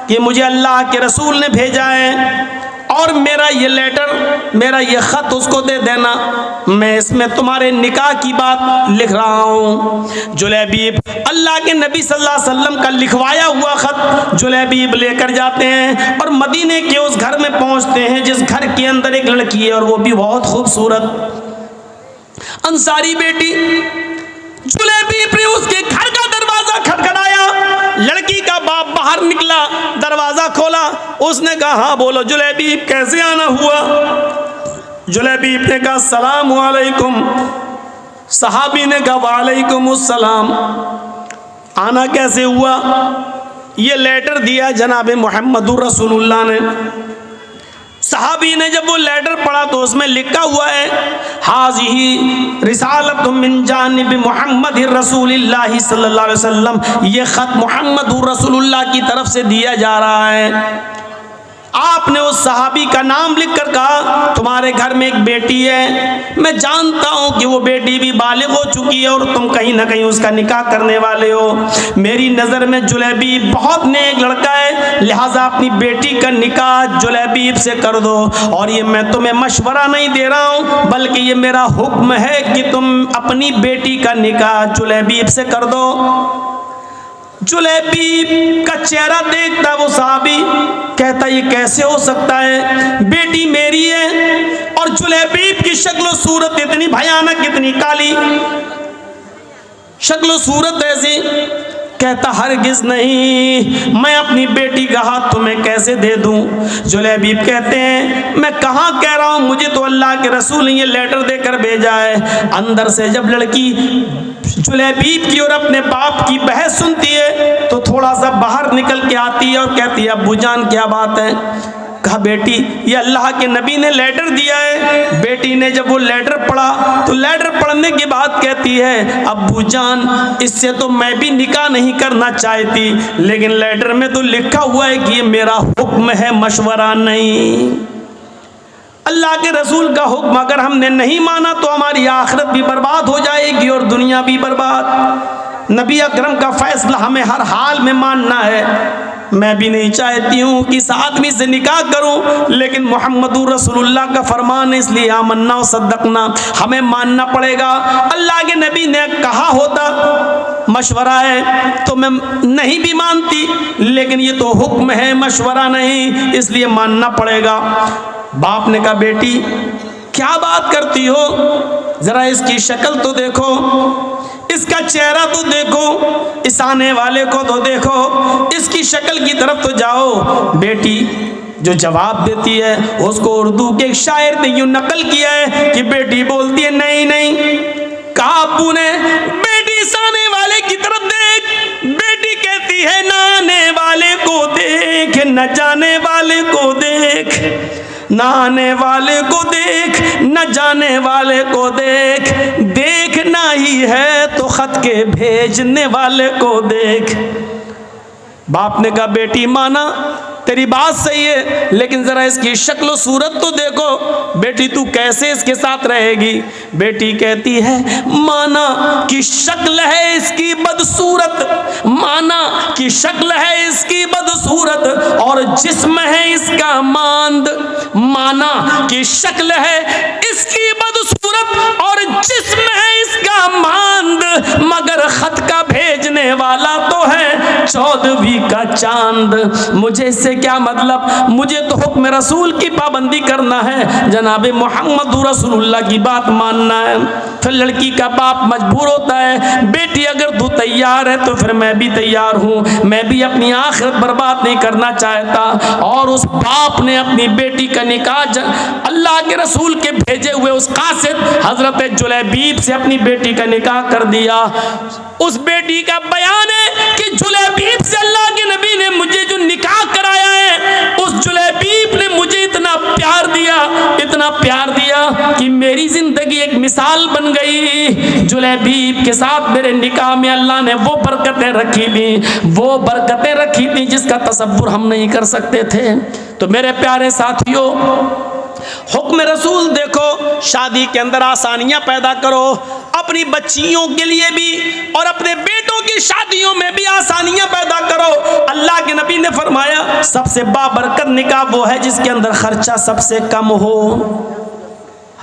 [SPEAKER 1] कि मुझे अल्लाह के रसूल ने भेजा है और मेरा ये लेटर, मेरा ये ख़त उसको दे देना, मैं इसमें तुम्हारे निकाह की बात लिख रहा हूँ। जुलैबीब अल्लाह के नबी सल्लल्लाहु अलैहि वसल्लम का लिखवाया हुआ ख़त जुलैबीब लेकर जाते हैं और मदीने के उस घर में पहुँचते हैं जिस घर के अंदर एक लड़की है और वो भी बहुत खूबसूरत अंसारी बेटी। जुलैबीब ने उसके घर का दरवाज़ा खटखटाया, लड़की का बाप बाहर निकला, दरवाजा खोला, उसने कहा हाँ बोलो जुलैबीब कैसे आना हुआ? जुलैबीब ने कहा सलाम वालेकुम। सहाबी ने कहा वालेकुम अस्सलाम। आना कैसे हुआ? ये लेटर दिया जनाब मोहम्मदुर रसूलुल्लाह ने। सहाबी ने जब वो लेटर पढ़ा तो उसमें लिखा हुआ है हाज़िही रिसालतुम मिन जानिब मोहम्मद रसूलिल्लाह सल्लल्लाहु अलैहि वसल्लम, ये ख़त मोहम्मद रसूलुल्लाह की तरफ से दिया जा रहा है। आपने उस सहाबी का नाम लिखकर कहा तुम्हारे घर में एक बेटी है, मैं जानता हूं कि वो बेटी भी बालिग हो चुकी है और तुम कहीं ना कहीं उसका निकाह करने वाले हो। मेरी नज़र में जुलैबीब बहुत नेक लड़का है, लिहाजा अपनी बेटी का निकाह जुलैबीब से कर दो। और ये मैं तुम्हें मशवरा नहीं दे रहा हूँ बल्कि ये मेरा हुक्म है कि तुम अपनी बेटी का निकाह जुलैबीब से कर दो। जुलैबीब का चेहरा देखता वो सहाबी, कहता ये कैसे हो सकता है, बेटी मेरी है और जुलैबीब की शक्ल सूरत इतनी भयानक, इतनी काली शक्ल सूरत ऐसी। कहता हरगिज नहीं, मैं अपनी बेटी का हाथ तुम्हें कैसे दे दूं? जुलैबीब कहते हैं मैं कहाँ कह रहा हूँ, मुझे तो अल्लाह के रसूल ने ये लेटर देकर भेजा है। अंदर से जब लड़की जुलैबीब की और अपने बाप की बहस सुनती है तो थोड़ा सा बाहर निकल के आती है और कहती है अब्बू जान क्या बात है? कहा बेटी ये अल्लाह के नबी ने लेटर दिया है। बेटी ने जब वो लेटर पढ़ा तो लेटर पढ़ने के बाद कहती है अब्बू जान इससे तो मैं भी निकाह नहीं करना चाहती, लेकिन लेटर में तो लिखा हुआ है कि ये मेरा हुक्म है, मशवरा नहीं। अल्लाह के रसूल का हुक्म अगर हमने नहीं माना तो हमारी आखिरत भी बर्बाद हो जाएगी और दुनिया भी बर्बाद। नबी अकरम का फैसला हमें हर हाल में मानना है। मैं भी नहीं चाहती हूँ कि इस आदमी से निकाह करूँ, लेकिन मोहम्मदुर रसूलुल्लाह का फरमान है इसलिए आमन्ना व सद्दक़ना, हमें मानना पड़ेगा। अल्लाह के नबी ने कहा होता मशवरा है तो मैं नहीं भी मानती, लेकिन ये तो हुक्म है मशवरा नहीं, इसलिए मानना पड़ेगा। बाप ने कहा बेटी क्या बात करती हो, जरा इसकी शक्ल तो देखो, इसका चेहरा तो देखो, इस आने वाले को तो देखो, इसकी शक्ल की तरफ तो जाओ। बेटी जो जवाब देती है उसको उर्दू के एक शायर ने यूं नकल किया है कि बेटी बोलती है नहीं नहीं, कहा अब्बू ने बेटी इस आने वाले की तरफ देख। बेटी कहती है न आने वाले को देख, न जाने वाले को देख, न आने वाले को देख, न जाने वाले को देख, देखना ही है तो खत के भेजने वाले को देख। बाप ने कहा बेटी माना तेरी बात सही है, लेकिन जरा इसकी शक्ल सूरत तो देखो, बेटी तू कैसे इसके साथ रहेगी? बेटी कहती है माना कि शक्ल है इसकी बदसूरत, माना कि शक्ल है इसकी बदसूरत और जिस्म है इसका मांद, माना कि शक्ल है इसकी बदसूरत और जिस्म है इसका मांद, मगर खत का भेजने वाला तो है 14वीं का चांद। मुझे इससे क्या मतलब? मुझे तो हुक्म रसूल की पाबंदी करना है, जनाब मोहम्मद रसूलुल्लाह की बात मानना है। फिर लड़की का बाप मजबूर होता है, बेटी अगर तू तैयार है तो फिर मैं भी तैयार हूँ, मैं भी अपनी आखिरत बर्बाद नहीं करना चाहता। और उस बाप ने अपनी बेटी का निकाह अल्लाह के रसूल के भेजे हुए उस कासिद हजरत जुलैबीब से अपनी बेटी का निकाह कर दिया। उस बेटी का बयान है कि जुलैबीब से अल्लाह के नबी ने मुझे जो निकाह कराया है, उस जुलैबीब ने मुझे इतना प्यार दिया, इतना प्यार दिया कि मेरी जिंदगी एक मिसाल बन गई। जुलैबीब के साथ मेरे निकाह में अल्लाह ने वो बरकतें रखी थी, वो बरकतें रखी थी जिसका तसव्वुर हम नहीं कर सकते थे। तो मेरे प्यारे साथियों, हुक्म रसूल देखो, शादी के अंदर आसानियां पैदा करो, अपनी बच्चियों के लिए भी और अपने बेटों की शादियों में भी आसानियां पैदा करो। अल्लाह के नबी ने फरमाया सबसे बाबरकत निकाह वो है जिसके अंदर खर्चा सबसे कम हो।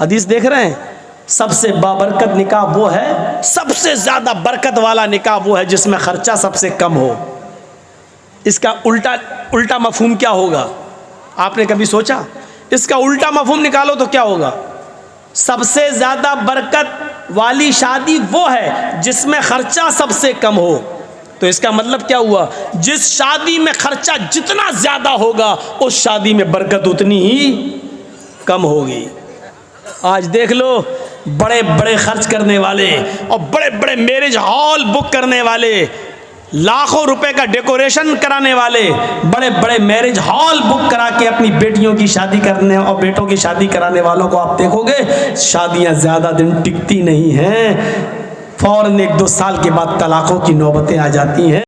[SPEAKER 1] हदीस देख रहे हैं, सबसे बाबरकत निकाह वो है, सबसे ज्यादा बरकत वाला निकाह वो है जिसमें खर्चा सबसे कम हो। इसका उल्टा मफहूम क्या होगा? आपने कभी सोचा? इसका उल्टा मफहूम निकालो तो क्या होगा? सबसे ज्यादा बरकत वाली शादी वो है जिसमें खर्चा सबसे कम हो। तो इसका मतलब क्या हुआ? जिस शादी में खर्चा जितना ज्यादा होगा उस शादी में बरकत उतनी ही कम होगी। आज देख लो, बड़े बड़े खर्च करने वाले और बड़े बड़े मैरिज हॉल बुक करने वाले, लाखों रुपए का डेकोरेशन कराने वाले, बड़े बड़े मैरिज हॉल बुक करा के अपनी बेटियों की शादी करने और बेटों की शादी कराने वालों को आप देखोगे, शादियां ज्यादा दिन टिकती नहीं हैं, फौरन 1-2 साल के बाद तलाकों की नौबतें आ जाती हैं।